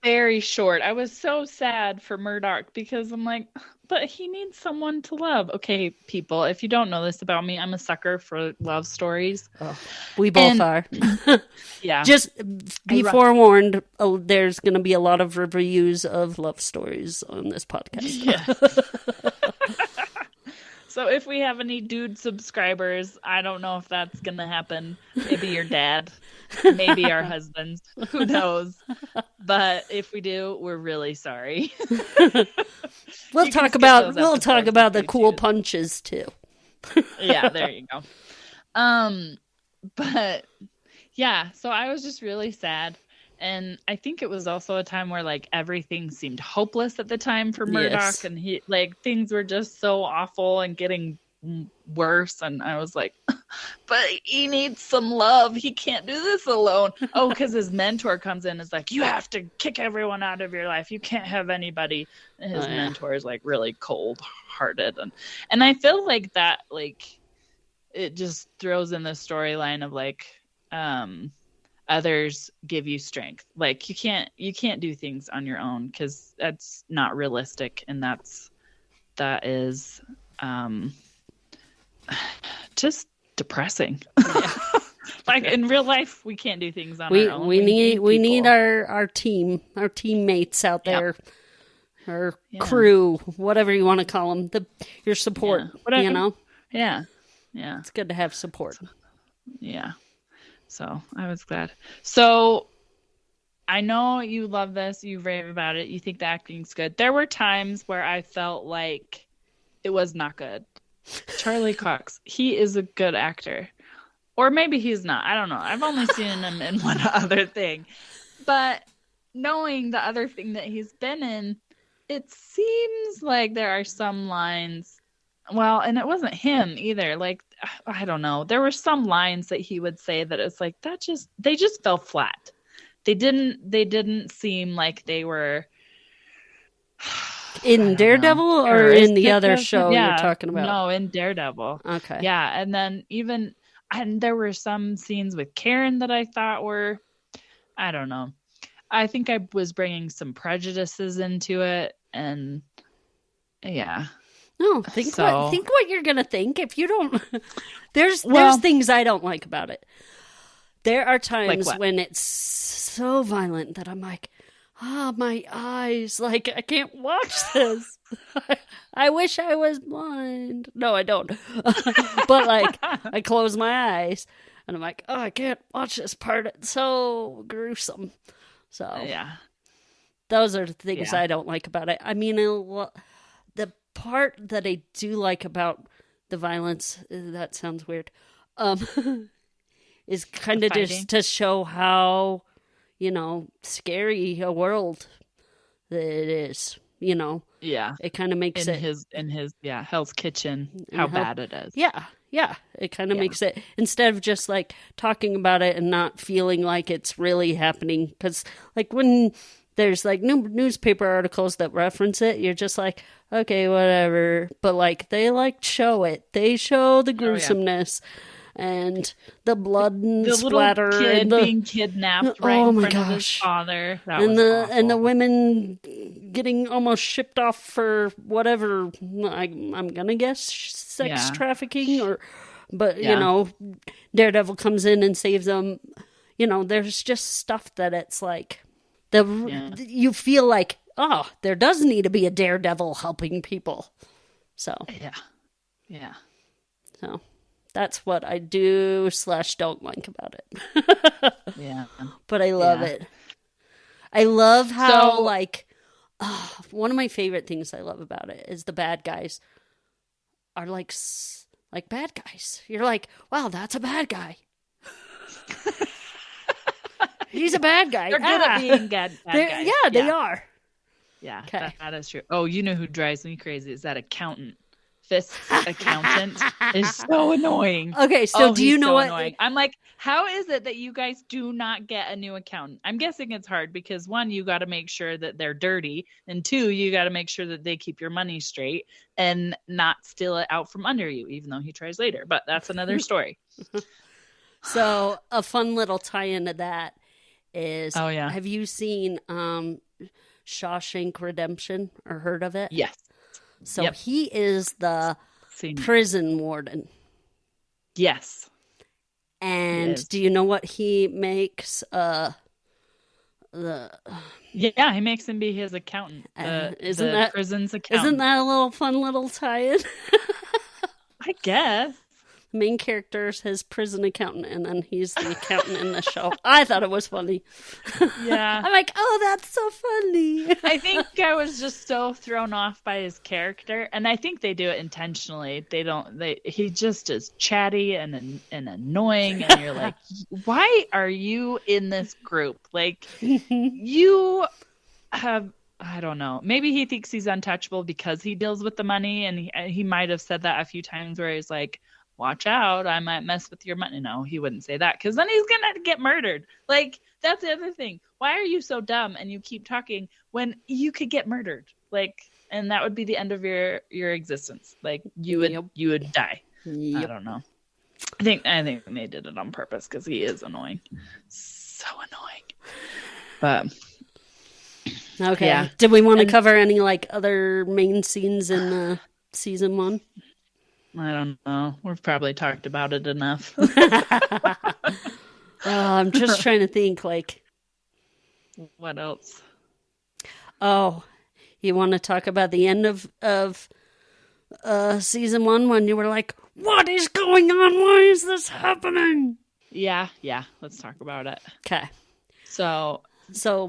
Very short. I was so sad for Murdoch because I'm like, but he needs someone to love. Okay, people, if you don't know this about me, I'm a sucker for love stories. Oh, we both are. Yeah. Just be forewarned, there's going to be a lot of reviews of love stories on this podcast. Yeah. So if we have any dude subscribers, I don't know if that's going to happen. Maybe your dad, maybe our husbands, who knows? But if we do, we're really sorry. We'll talk about the cool punches too. Yeah, there you go. But yeah, so I was just really sad. And I think it was also a time where like everything seemed hopeless at the time for Murdoch, yes. And he like things were just so awful and getting worse. And I was like, but he needs some love. He can't do this alone. Oh, because his mentor comes in and is like, you have to kick everyone out of your life. You can't have anybody. And his mentor is like really cold hearted. And I feel like that, like, it just throws in the storyline of like, others give you strength. Like you can't do things on your own because that's not realistic, and that is just depressing. Yeah. Like in real life, we can't do things on our own. We need our teammates out there, our crew, whatever you want to call them, your support. Yeah. You know, yeah, it's good to have support. Yeah. So I was glad. So I know you love this. You rave about it. You think the acting's good. There were times where I felt like it was not good. Charlie Cox, he is a good actor. Or maybe he's not. I don't know. I've only seen him in one other thing. But knowing the other thing that he's been in, it seems like there are some lines. Well, and it wasn't him either. Like, I don't know. There were some lines that he would say that it's like they just fell flat. They didn't seem like they were in Daredevil or in the other show you're talking about. No, in Daredevil. Okay. Yeah, and then and there were some scenes with Karen that I thought were, I don't know. I think I was bringing some prejudices into it, and yeah. No, think what you're gonna think. If you don't, there's things I don't like about it. There are times when it's so violent that I'm like, my eyes, like I can't watch this. I wish I was blind. No, I don't. But like, I close my eyes and I'm like, I can't watch this part. It's so gruesome. So yeah, those are the things I don't like about it. I mean, the part that I do like about the violence, that sounds weird, is kind of just to show how, scary a world that it is, Yeah. It kind of makes in his Hell's Kitchen, how bad it is. Yeah. Yeah. It kind of makes it, instead of just like talking about it and not feeling like it's really happening. Because like when there's like newspaper articles that reference it, you're just like, okay, whatever. But like they show it. They show the gruesomeness and the blood and the splatter, little kid and being kidnapped right in front of his father. That was awful. And the women getting almost shipped off for whatever. I'm gonna guess sex trafficking but Daredevil comes in and saves them. There's just stuff that it's like you feel like, oh, there does need to be a Daredevil helping people. So yeah. So that's what I do / don't like about it. Yeah. But I love it. I love how one of my favorite things I love about it is the bad guys are like bad guys. You're like, wow, that's a bad guy. He's a bad guy. They're good at being bad guys. Yeah, they are. Yeah, Okay. that is true. Oh, you know who drives me crazy is that accountant. Fisk's accountant is so annoying. Okay, so do you know what? Annoying. I'm like, how is it that you guys do not get a new accountant? I'm guessing it's hard because one, you got to make sure that they're dirty, and two, you got to make sure that they keep your money straight and not steal it out from under you, even though he tries later. But that's another story. So a fun little tie-in to that is, have you seen Shawshank Redemption or heard of it? Yes. So he is the prison warden. Yes. And do you know what he makes? He makes him be his accountant. The prison's accountant. Isn't that a fun little tie-in? I guess. The main character is his prison accountant, and then he's the accountant in the show. I thought it was funny. Yeah. I'm like, oh, that's so funny. I think I was just so thrown off by his character, and I think they do it intentionally. He just is chatty and annoying, and you're like, why are you in this group? Like, you have... I don't know. Maybe he thinks he's untouchable because he deals with the money, and he might have said that a few times where he's like, watch out, I might mess with your money. No, he wouldn't say that because then he's going to get murdered. Like, that's the other thing. Why are you so dumb and you keep talking when you could get murdered? Like, and that would be the end of your existence. Like, you would die. Yep. I don't know. I think they did it on purpose because he is annoying. So annoying. But... Okay. Yeah. Did we want to cover any other main scenes in season 1? I don't know. We've probably talked about it enough. I'm just trying to think, what else? Oh, you want to talk about the end of season 1 when you were like, what is going on? Why is this happening? Yeah. Let's talk about it. Okay. So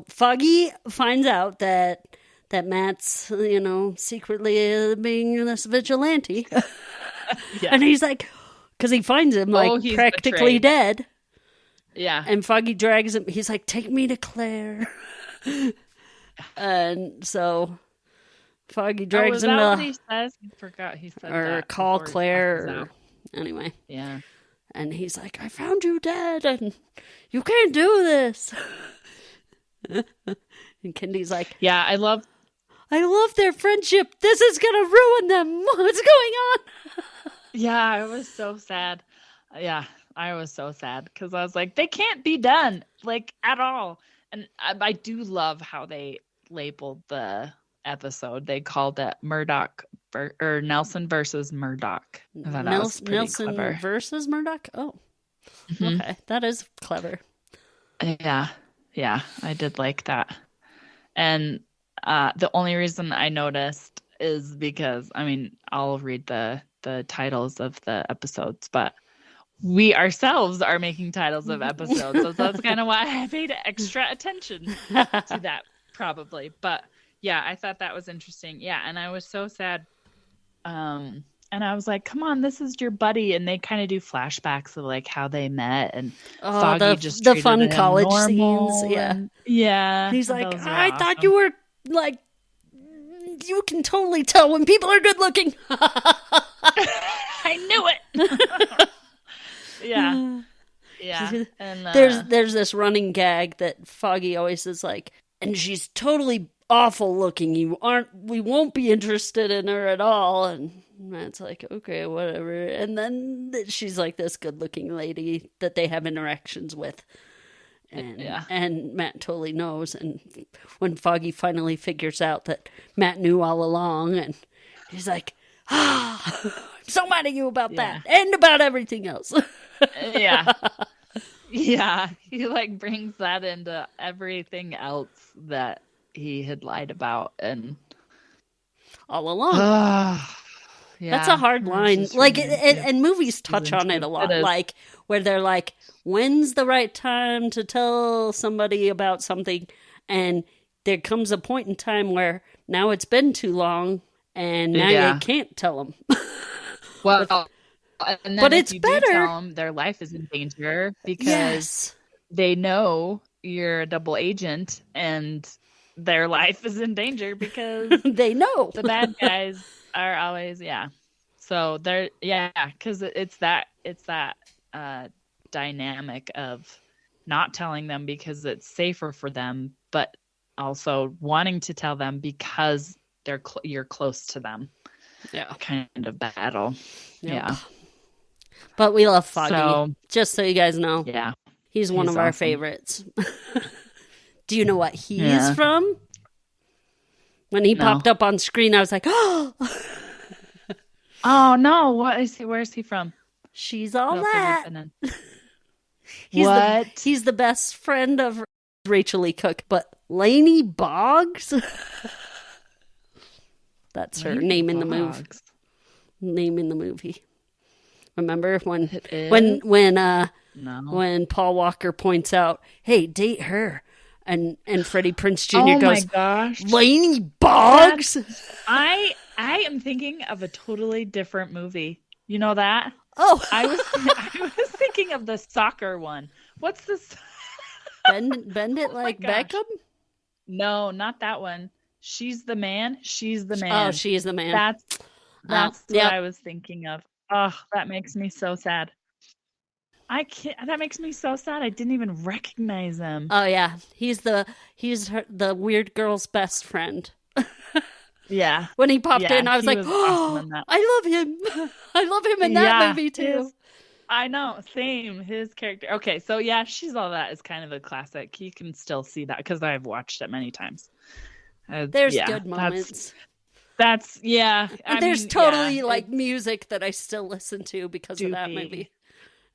Foggy finds out that Matt's, secretly being this vigilante. Yeah. And he's like, because he finds him practically betrayed. Dead. Yeah. And Foggy drags him. He's like, take me to Claire. And so Foggy drags him to... what he says? I forgot he said or that. Call Claire. Anyway. Yeah. And he's like, I found you dead and you can't do this. And Kendi's like, yeah, I love their friendship. This is going to ruin them. What's going on? Yeah, I was so sad. Yeah, I was so sad because I was like, they can't be done at all. And I do love how they labeled the episode. They called it Murdoch or Nelson versus Murdoch. I thought that was pretty Nelson clever. Versus Murdoch? Oh, okay. That is clever. Yeah, I did like that. And the only reason I noticed is because, I'll read the titles of the episodes, but we ourselves are making titles of episodes. So that's kind of why I paid extra attention to that, probably. But yeah, I thought that was interesting. Yeah, and I was so sad. And I was like, come on, this is your buddy. And they kind of do flashbacks of how they met. And Foggy just the fun college normal, scenes. Yeah. Yeah. He's like, I thought you were you can totally tell when people are good looking. I knew it. Yeah. Yeah. And there's this running gag that Foggy always is like, and she's totally awful looking. We won't be interested in her at all. And Matt's like, okay, whatever. And then she's like this good looking lady that they have interactions with. And Matt totally knows. And when Foggy finally figures out that Matt knew all along, and he's like, I'm so mad at you about that and about everything else. Yeah. Yeah. He brings that into everything else that he had lied about and all along. Yeah, that's a hard line. And movies touch on it a lot. Where they're like, when's the right time to tell somebody about something? And there comes a point in time where now it's been too long, and now you can't tell them. Well, and then but it's better. Tell them, their life is in danger because they know you're a double agent and their life is in danger because They know. the bad guys are always, So they're, because it's that dynamic of not telling them because it's safer for them, but also wanting to tell them because you're close to them. Yeah. Kind of battle. Yep. Yeah. But we love Foggy. So, just so you guys know. Yeah. He's one of our favorites. Do you know what he's from? When he popped up on screen, I was like, oh! Oh, no. What is he? Where is he from? She's All That. He's the best friend of Rachel Lee Cook, but Lainey Boggs? That's her name in the movie. Name in the movie. Remember when Paul Walker points out, "Hey, date her," and Freddie Prinze Jr. goes, "Oh my gosh, Lainey Boggs." I am thinking of a totally different movie. You know that? Oh, I was thinking of the soccer one. What's this? Bend it like Beckham? No, not that one. She's the man. She's the man. Oh, she is the man. That's what I was thinking of. Oh, that makes me so sad. That makes me so sad. I didn't even recognize him. Oh yeah, he's the weird girl's best friend. Yeah. When he popped in, I was like, awesome "Oh, I love him! I love him in that movie too." I know, same. His character. Okay, so She's All That is kind of a classic. You can still see that because I've watched it many times. There's good moments. There's totally music that I still listen to because of that movie.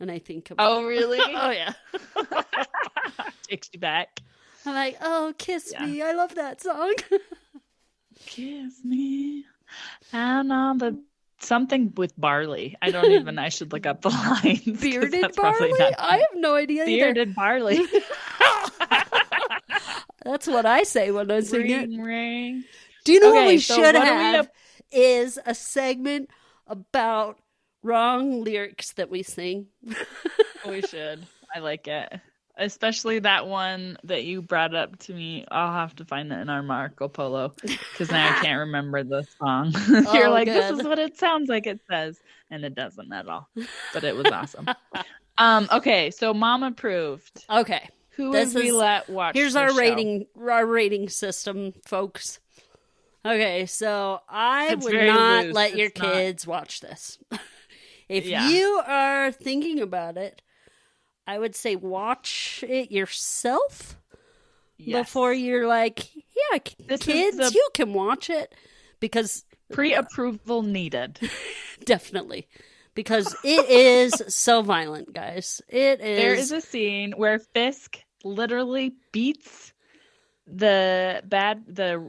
And I think about Oh, really? Oh, yeah. Takes you back. I'm like, oh, kiss me. I love that song. Kiss me. And on the something with barley. I should look up the lines. Bearded barley? I have no idea Bearded barley. That's what I say when I sing it. Ring. Do you know what we should have? Is a segment about wrong lyrics that we sing. We should. I like it. Especially that one that you brought up to me. I'll have to find it in our Marco Polo because now I can't remember the song. You're like, good. This is what it sounds like it says. And it doesn't at all. But it was awesome. Okay, so Mom approved. Okay. Who would we let watch Here's our rating system, folks. Okay, so I would not let your kids watch this. If you are thinking about it, I would say watch it yourself before you're like, kids, you can watch it. Because pre-approval needed. Definitely. Because it is so violent, guys. It is. There is a scene where Fisk literally beats the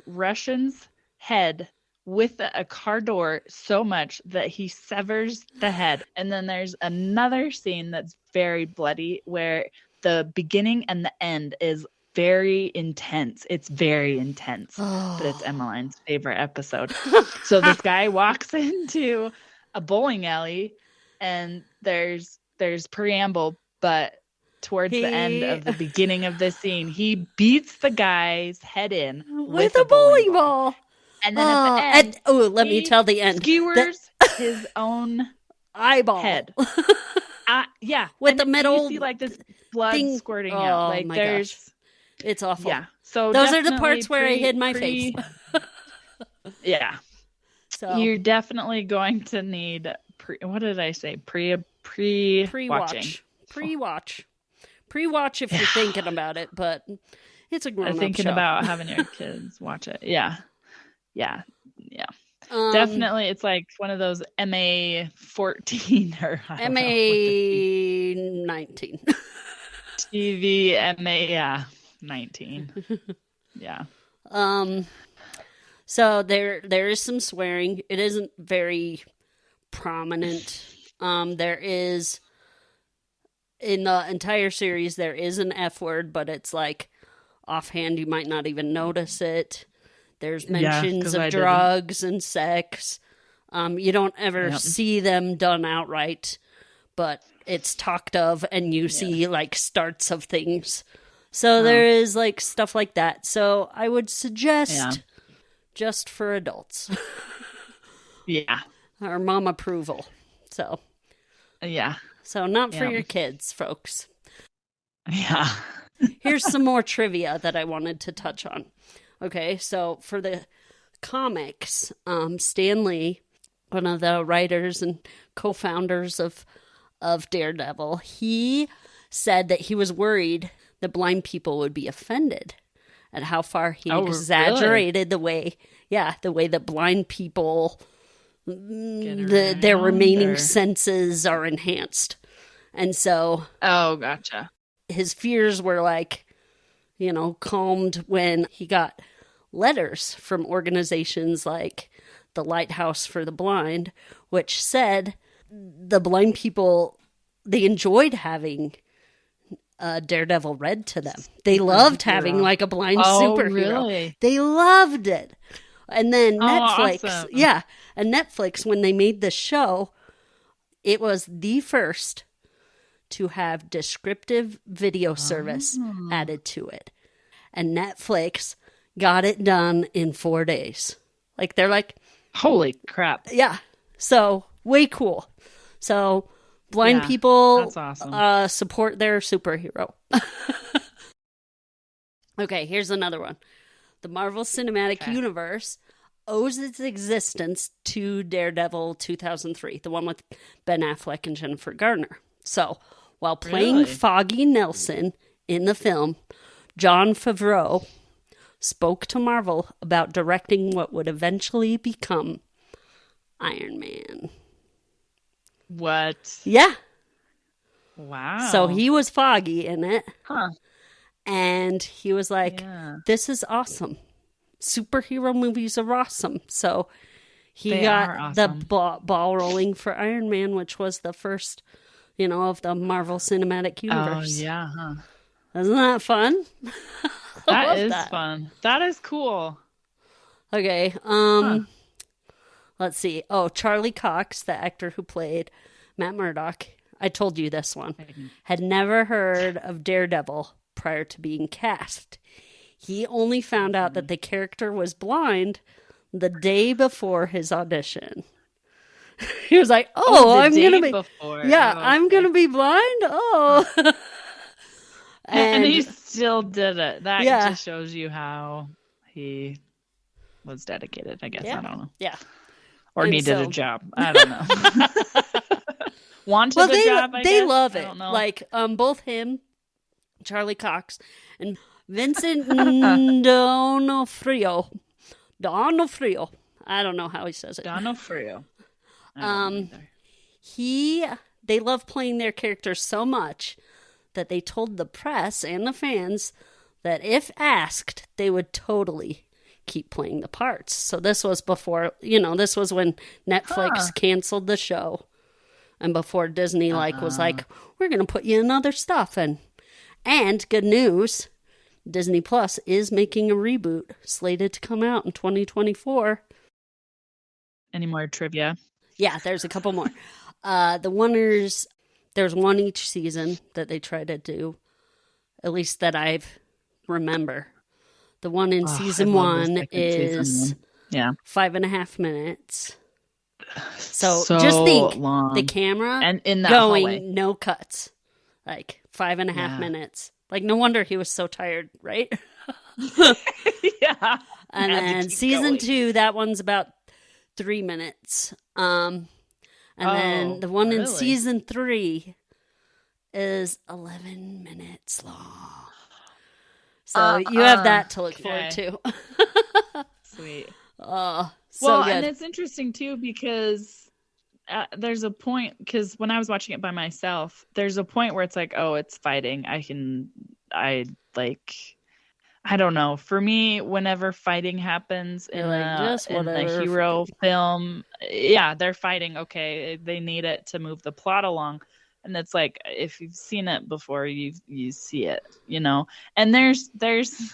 Russian's head with a car door so much that he severs the head. And then there's another scene that's very bloody where the beginning and the end is very intense. It's very intense. But it's Emmeline's favorite episode. So this guy walks into a bowling alley and there's preamble, but towards the end of the beginning of this scene, he beats the guy's head in with a bowling ball. And then at the end, let me tell the end. Skewers his own eyeball head. With and the metal. You see like this blood squirting out. Like gosh. It's awful. Yeah. So those are the parts where I hid my face. Yeah. So you're definitely going to need what did I say? Pre-watching. Pre-watch if you're thinking about it, but it's a grown-up thinking show. About having your kids watch it. Yeah. Definitely, it's like one of those MA 14 or MA 19. TV MA 19. Yeah. So there is some swearing. It isn't very prominent. There is in the entire series there is an F word, but it's like offhand you might not even notice it. There's mentions of drugs and sex. You don't ever see them done outright, but it's talked of and you see like starts of things. So there is like stuff like that. So I would suggest just for adults. Yeah. Or mom approval. So. Yeah. So not for your kids, folks. Yeah. Here's some more trivia that I wanted to touch on. Okay, so for the comics, Stan Lee, one of the writers and co-founders of Daredevil, he said that he was worried that blind people would be offended at how far he exaggerated the way that blind people, their remaining senses are enhanced. And so... Oh, gotcha. His fears were like, calmed when he got letters from organizations like the Lighthouse for the Blind, which said the blind people, they enjoyed having Daredevil read to them. They loved having like a blind superhero. Really? They loved it. And then Netflix, awesome. And Netflix, when they made the show, it was the first to have descriptive video service added to it. And Netflix got it done in 4 days. Like, they're like... Holy crap. Yeah. So, way cool. So, blind people that's awesome. Support their superhero. Okay, here's another one. The Marvel Cinematic Universe owes its existence to Daredevil 2003, the one with Ben Affleck and Jennifer Garner. So, while playing Foggy Nelson in the film, Jon Favreau spoke to Marvel about directing what would eventually become Iron Man. What? Yeah. Wow. So he was Foggy in it. Huh. And he was like, this is awesome. Superhero movies are awesome. So he got the ball rolling for Iron Man, which was the first, of the Marvel Cinematic Universe. Oh, yeah. Huh. Isn't that fun? That is fun. That is cool. Okay. Let's see. Oh, Charlie Cox, the actor who played Matt Murdock, I told you this one, had never heard of Daredevil prior to being cast. He only found out that the character was blind the day before his audition. He was like, I'm going to be... Before. Yeah, okay. I'm going to be blind? Oh. And he still did it. That just shows you how he was dedicated, I guess. I don't know. Yeah. Or needed a job. I don't know. Wanted a job, I guess. They love it. Like, both him, Charlie Cox, and Vincent D'Onofrio. I don't know how he says it. D'Onofrio. They love playing their characters so much that they told the press and the fans that if asked, they would totally keep playing the parts. So this was before, this was when Netflix canceled the show, and before Disney was like, we're going to put you in other stuff. And good news, Disney Plus is making a reboot slated to come out in 2024. Any more trivia? Yeah, there's a couple more. The Wonders, there's one each season that they try to do, at least that I remember. The one in season one is 5.5 minutes. So just think, long. The camera and in that going, hallway. No cuts, like 5.5 minutes. Like, no wonder he was so tired, right? Yeah. And then season 2, that one's about 3 minutes. And then the one in season 3 is 11 minutes long. So you have that to look forward to. Sweet. So good. And it's interesting too because there's a point, because when I was watching it by myself, there's a point where it's like, it's fighting. I don't know. For me, whenever fighting happens in the hero film, they're fighting. Okay, they need it to move the plot along, and it's like, if you've seen it before, you see it, And there's there's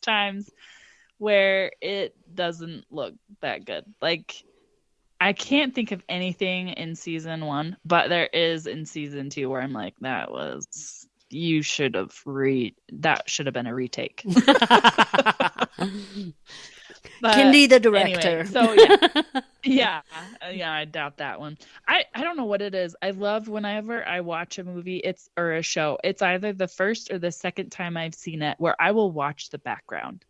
times where it doesn't look that good. Like, I can't think of anything in season 1, but there is in season 2 where I'm like, that was you should have that should have been a retake. But Kindy the director. Anyway, so yeah, I doubt that one. I don't know what it is. I love whenever I watch a movie, or a show. It's either the first or the second time I've seen it where I will watch the background.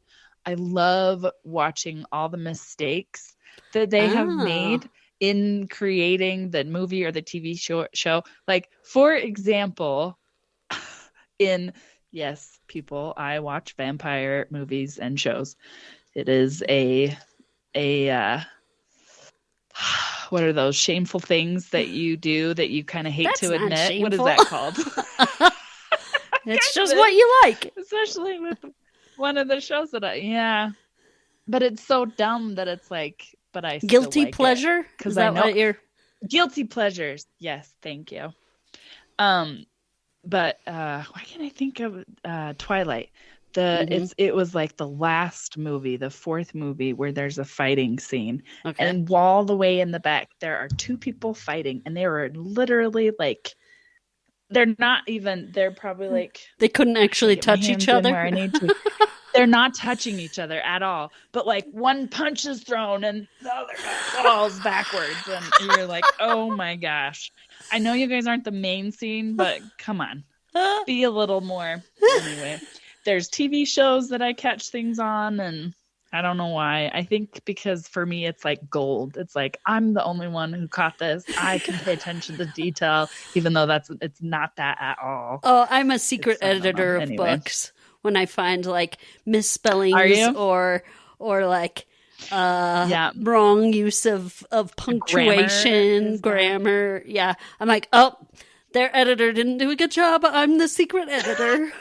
I love watching all the mistakes that they have made in creating the movie or the TV show. Like, for example, yes, people, I watch vampire movies and shows. It is a what are those shameful things that you do that you kind of hate to admit? Shameful. What is that called? It's just what you like. Especially with one of the shows that but it's so dumb that it's like, but I still guilty like pleasure? Because I know what you're guilty pleasures. Yes, thank you. But why can't I think of Twilight? It was like the last movie, the fourth movie, where there's a fighting scene. Okay. And all the way in the back there are two people fighting, and they were literally like, they're probably like, they couldn't actually touch each other. Where I need to. They're not touching each other at all, but like one punch is thrown and the other guy falls backwards, and you're like, oh my gosh. I know you guys aren't the main scene, but come on, be a little more. Anyway, there's TV shows that I catch things on, and I don't know why. I think because for me, it's like gold. It's like, I'm the only one who caught this. I can pay attention to detail, even though it's not that at all. Oh, I'm a secret editor of books. When I find like misspellings or like wrong use of punctuation, grammar. Yeah. I'm like, oh, their editor didn't do a good job. I'm the secret editor.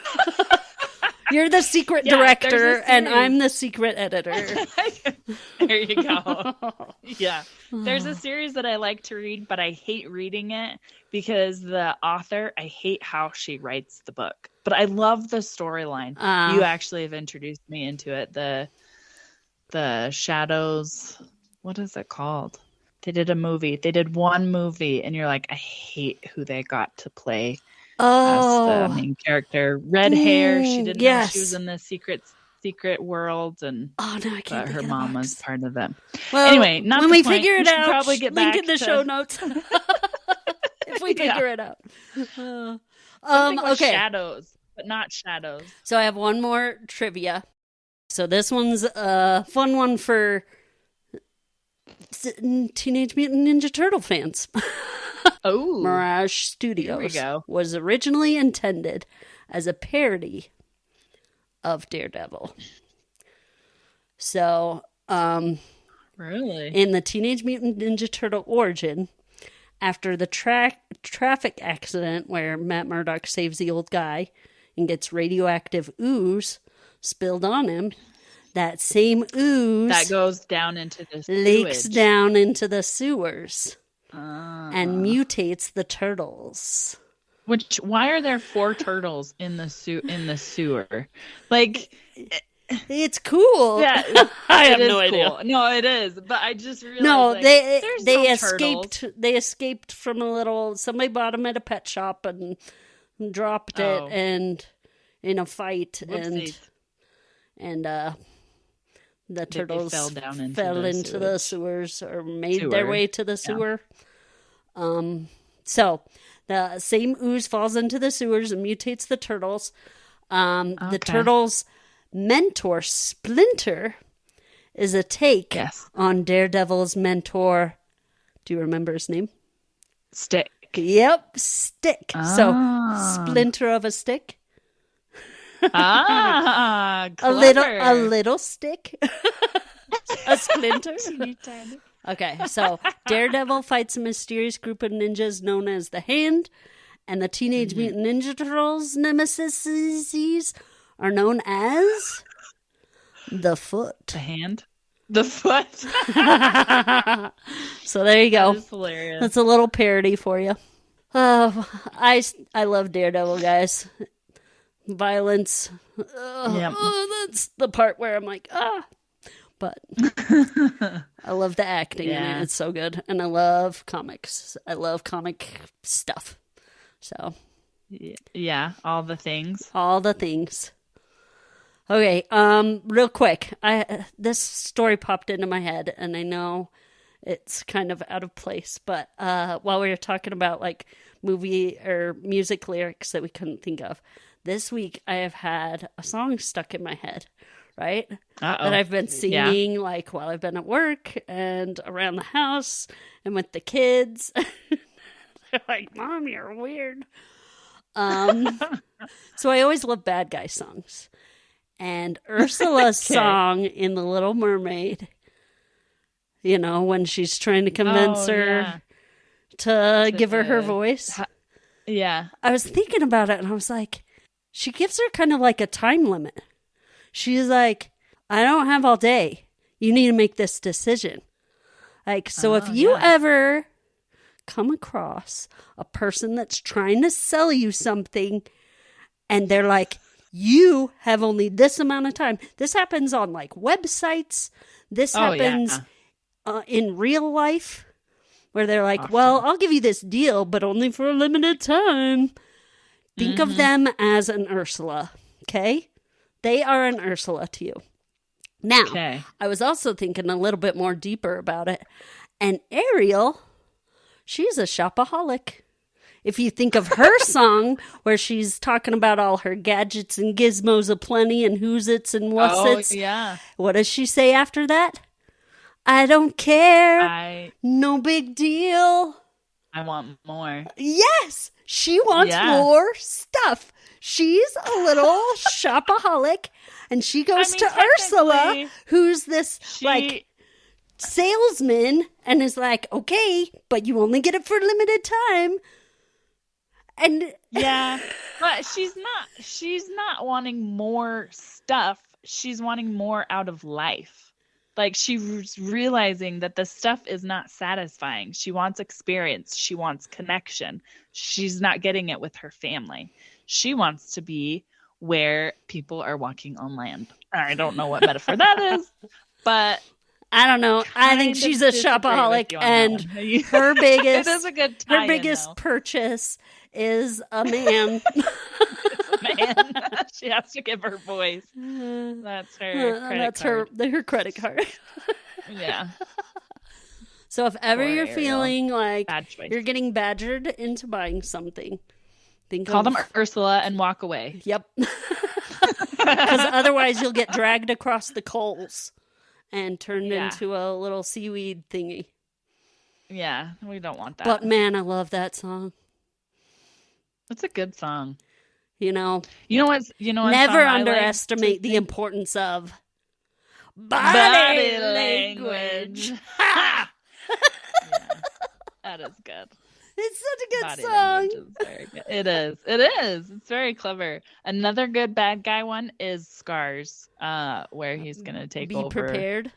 You're the secret director and I'm the secret editor. There you go. Yeah. There's a series that I like to read, but I hate reading it because the author, I hate how she writes the book. But I love the storyline. You actually have introduced me into it. The Shadows, what is it called? They did a movie. They did one movie, and you're like, I hate who they got to play as the main character. Red hair. She didn't know she was in the secret world, and I can't her mom was part of them. Well, anyway, not when we figure it out, probably get link back in the show notes. If we figure it out. Okay. Shadows, but not shadows. So I have one more trivia. So this one's a fun one for Teenage Mutant Ninja Turtle fans. Oh, Mirage Studios was originally intended as a parody of Daredevil. So, really, in the Teenage Mutant Ninja Turtle origin, after the traffic accident where Matt Murdock saves the old guy and gets radioactive ooze spilled on him, that same ooze that goes down into the leaks down into the sewers and mutates the turtles. Why are there 4 turtles in the sewer? Like, it's cool. Yeah, I have no idea. Cool. No, it is. But I just realized they escaped. Turtles. They escaped from a little. Somebody bought them at a pet shop and dropped it, and in a fight, and the turtles fell into the sewers or made their way to the sewer. So the same ooze falls into the sewers and mutates the turtles. The turtles' mentor, Splinter, is a take on Daredevil's mentor. Do you remember his name? Stick. Yep, Stick. So, splinter of a stick. Clever. a little stick. A splinter. Okay, so Daredevil fights a mysterious group of ninjas known as the Hand, and the Teenage Mutant Ninja Turtles' nemesis are known as the Foot. The Hand? The Foot? So there you go. That is hilarious. That's a little parody for you. I love Daredevil, guys. Violence. That's the part where I'm like, But I love the acting in it. It's so good. And I love comics. I love comic stuff. So Yeah, all the things. All the things. Okay, real quick. This story popped into my head, and I know it's kind of out of place, but while we were talking about like movie or music lyrics that we couldn't think of, this week I have had a song stuck in my head, right? Uh-oh. That I've been singing like while I've been at work and around the house and with the kids. They're like, Mom, you're weird. So I always love bad guy songs. And Ursula's song in The Little Mermaid, you know, when she's trying to convince her to give her voice. Yeah. I was thinking about it and I was like, she gives her kind of like a time limit. She's like, I don't have all day. You need to make this decision. Like, so if you ever come across a person that's trying to sell you something and they're like, you have only this amount of time. This happens on like websites. This happens in real life where they're like, often. Well, I'll give you this deal, but only for a limited time. Think of them as an Ursula. Okay. They are an Ursula to you. Now, I was also thinking a little bit more deeper about it. And Ariel, she's a shopaholic. If you think of her song where she's talking about all her gadgets and gizmos aplenty and who's its and what's its. What does she say after that? I don't care. No big deal. I want more. Yes, she wants more stuff. She's a little shopaholic, and she goes to Ursula, who's this like salesman, and is like, okay, but you only get it for a limited time. And but she's not wanting more stuff. She's wanting more out of life. Like she's realizing that the stuff is not satisfying. She wants experience. She wants connection. She's not getting it with her family. She wants to be where people are walking on land. I don't know what metaphor that is, but I don't know. I think she's a shopaholic, and her biggest it is a good her biggest purchase is a man. It's a man. She has to give her voice. That's her credit card. Her credit card. Yeah. So if ever you're feeling like you're getting badgered into buying something, call them Ursula and walk away. Yep. Because otherwise you'll get dragged across the coals and turned into a little seaweed thingy. Yeah, we don't want that. But man, I love that song. It's a good song. You know what? Never underestimate the importance of body language. Yeah, that is good. It's such a good song. Is very good. It is. It's very clever. Another good bad guy one is Scars, where he's gonna take over. Be prepared.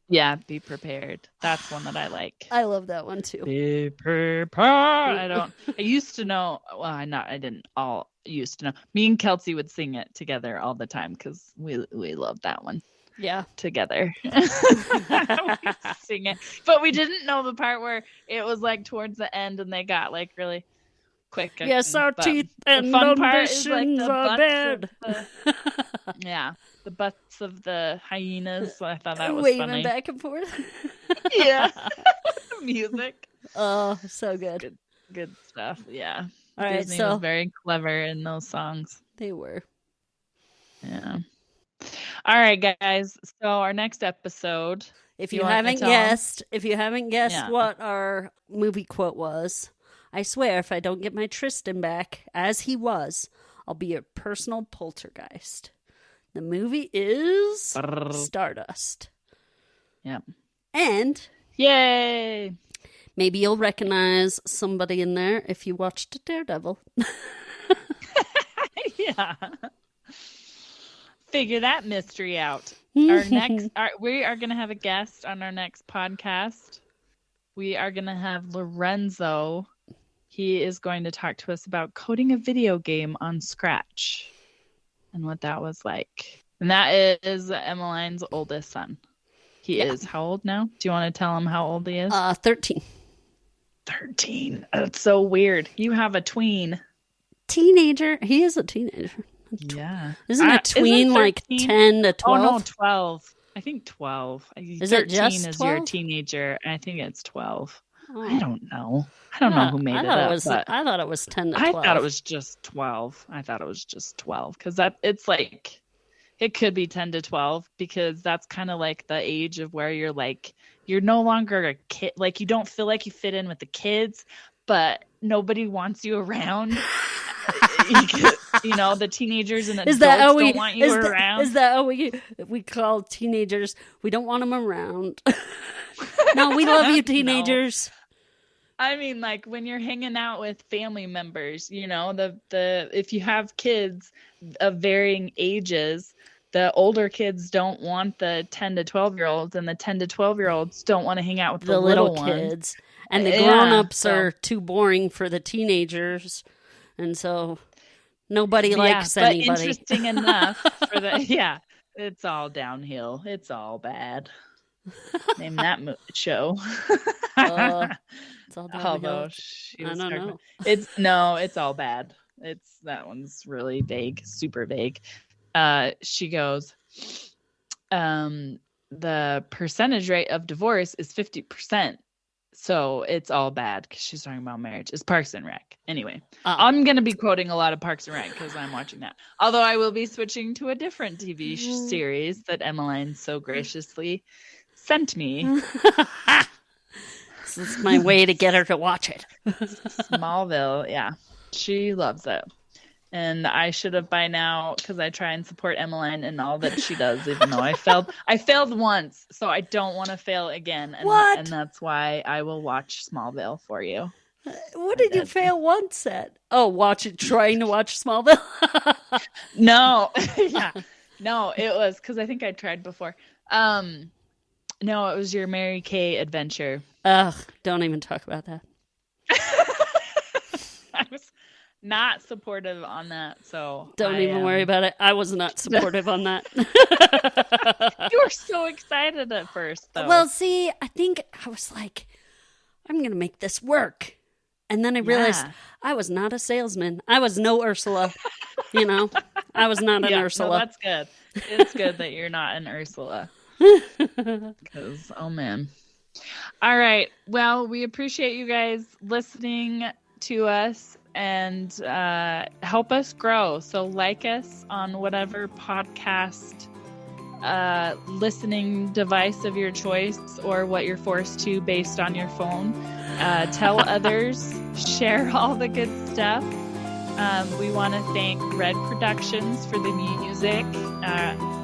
Yeah, be prepared. That's one that I like. I love that one too. Be prepared. I used to know. Well, I didn't all used to know. Me and Kelsey would sing it together all the time because we loved that one. Yeah, together. We sing it, but we didn't know the part where it was like towards the end and they got like really quick. Yes, our teeth and ambitions are bad. The butts of the hyenas. I thought that was waving funny. Back and forth. Yeah, music. Oh, so good. Good stuff. Yeah. All right, Disney was very clever in those songs. They were. Yeah. All right, guys. So our next episode, if you haven't guessed what our movie quote was, I swear if I don't get my Tristan back as he was, I'll be your personal poltergeist. The movie is Stardust. Yep. And yay! Maybe you'll recognize somebody in there if you watched Daredevil. Yeah. Figure that mystery out. We are going to have a guest on our next podcast. We are going to have Lorenzo. He is going to talk to us about coding a video game on Scratch and what that was like. And that is Emmeline's oldest son. He is how old now? Do you want to tell him how old he is? 13. 13. That's so weird. You have a tween. teenager. He is a teenager. Yeah. Isn't a tween like 10 to 12? Oh, no, 12. I think 12. Is 13 it just is 12? your teenager. I think it's 12. Oh. I don't know. I don't know who made it up. I thought it was 10 to 12. I thought it was just 12. Because it's like, it could be 10 to 12 because that's kind of like the age of where you're like, you're no longer a kid. Like, you don't feel like you fit in with the kids, but nobody wants you around. The teenagers and adults don't want you around. Is that how we call teenagers? We don't want them around. No, we love you, teenagers. No. I mean, like when you're hanging out with family members, if you have kids of varying ages, the older kids don't want the 10 to 12-year-olds, and the 10 to 12-year-olds don't want to hang out with the little kids. And the grown-ups are too boring for the teenagers. And so nobody likes anybody. But interesting enough for it's all downhill. It's all bad. Name that show. It's all downhill. Although I don't know. It's all bad. That one's really vague, super vague. She goes, the percentage rate of divorce is 50%. So it's all bad because she's talking about marriage. It's Parks and Rec. Anyway, I'm going to be quoting a lot of Parks and Rec because I'm watching that. Although I will be switching to a different TV series that Emmeline so graciously sent me. This is my way to get her to watch it. Smallville. Yeah. She loves it. And I should have by now, because I try and support Emmeline in all that she does, even though I failed once, so I don't want to fail again. And that's why I will watch Smallville for you. What did you fail once at? Oh, trying to watch Smallville? No. Yeah. No, it was because I think I tried before. No, it was your Mary Kay adventure. Ugh, don't even talk about that. I was not supportive on that, so don't even worry about it. I was not supportive on that. You were so excited at first, though. Well, see, I think I was like, I'm gonna make this work, and then I realized I was not a salesman. I was no Ursula. I was not an Ursula. No, that's good. It's good that you're not an Ursula. Because oh man. All right. Well, we appreciate you guys listening to us and help us grow. So like us on whatever podcast listening device of your choice or what you're forced to based on your phone. Tell others, share all the good stuff. We want to thank Red Productions for the music,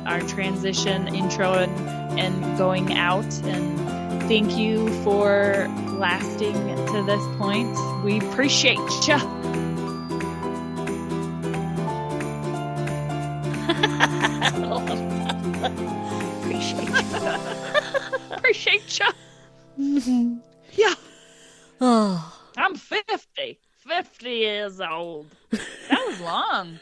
our transition intro and going out, and thank you for lasting to this point. We appreciate you. Appreciate you. Yeah. Oh. I'm 50. 50 years old. That was long.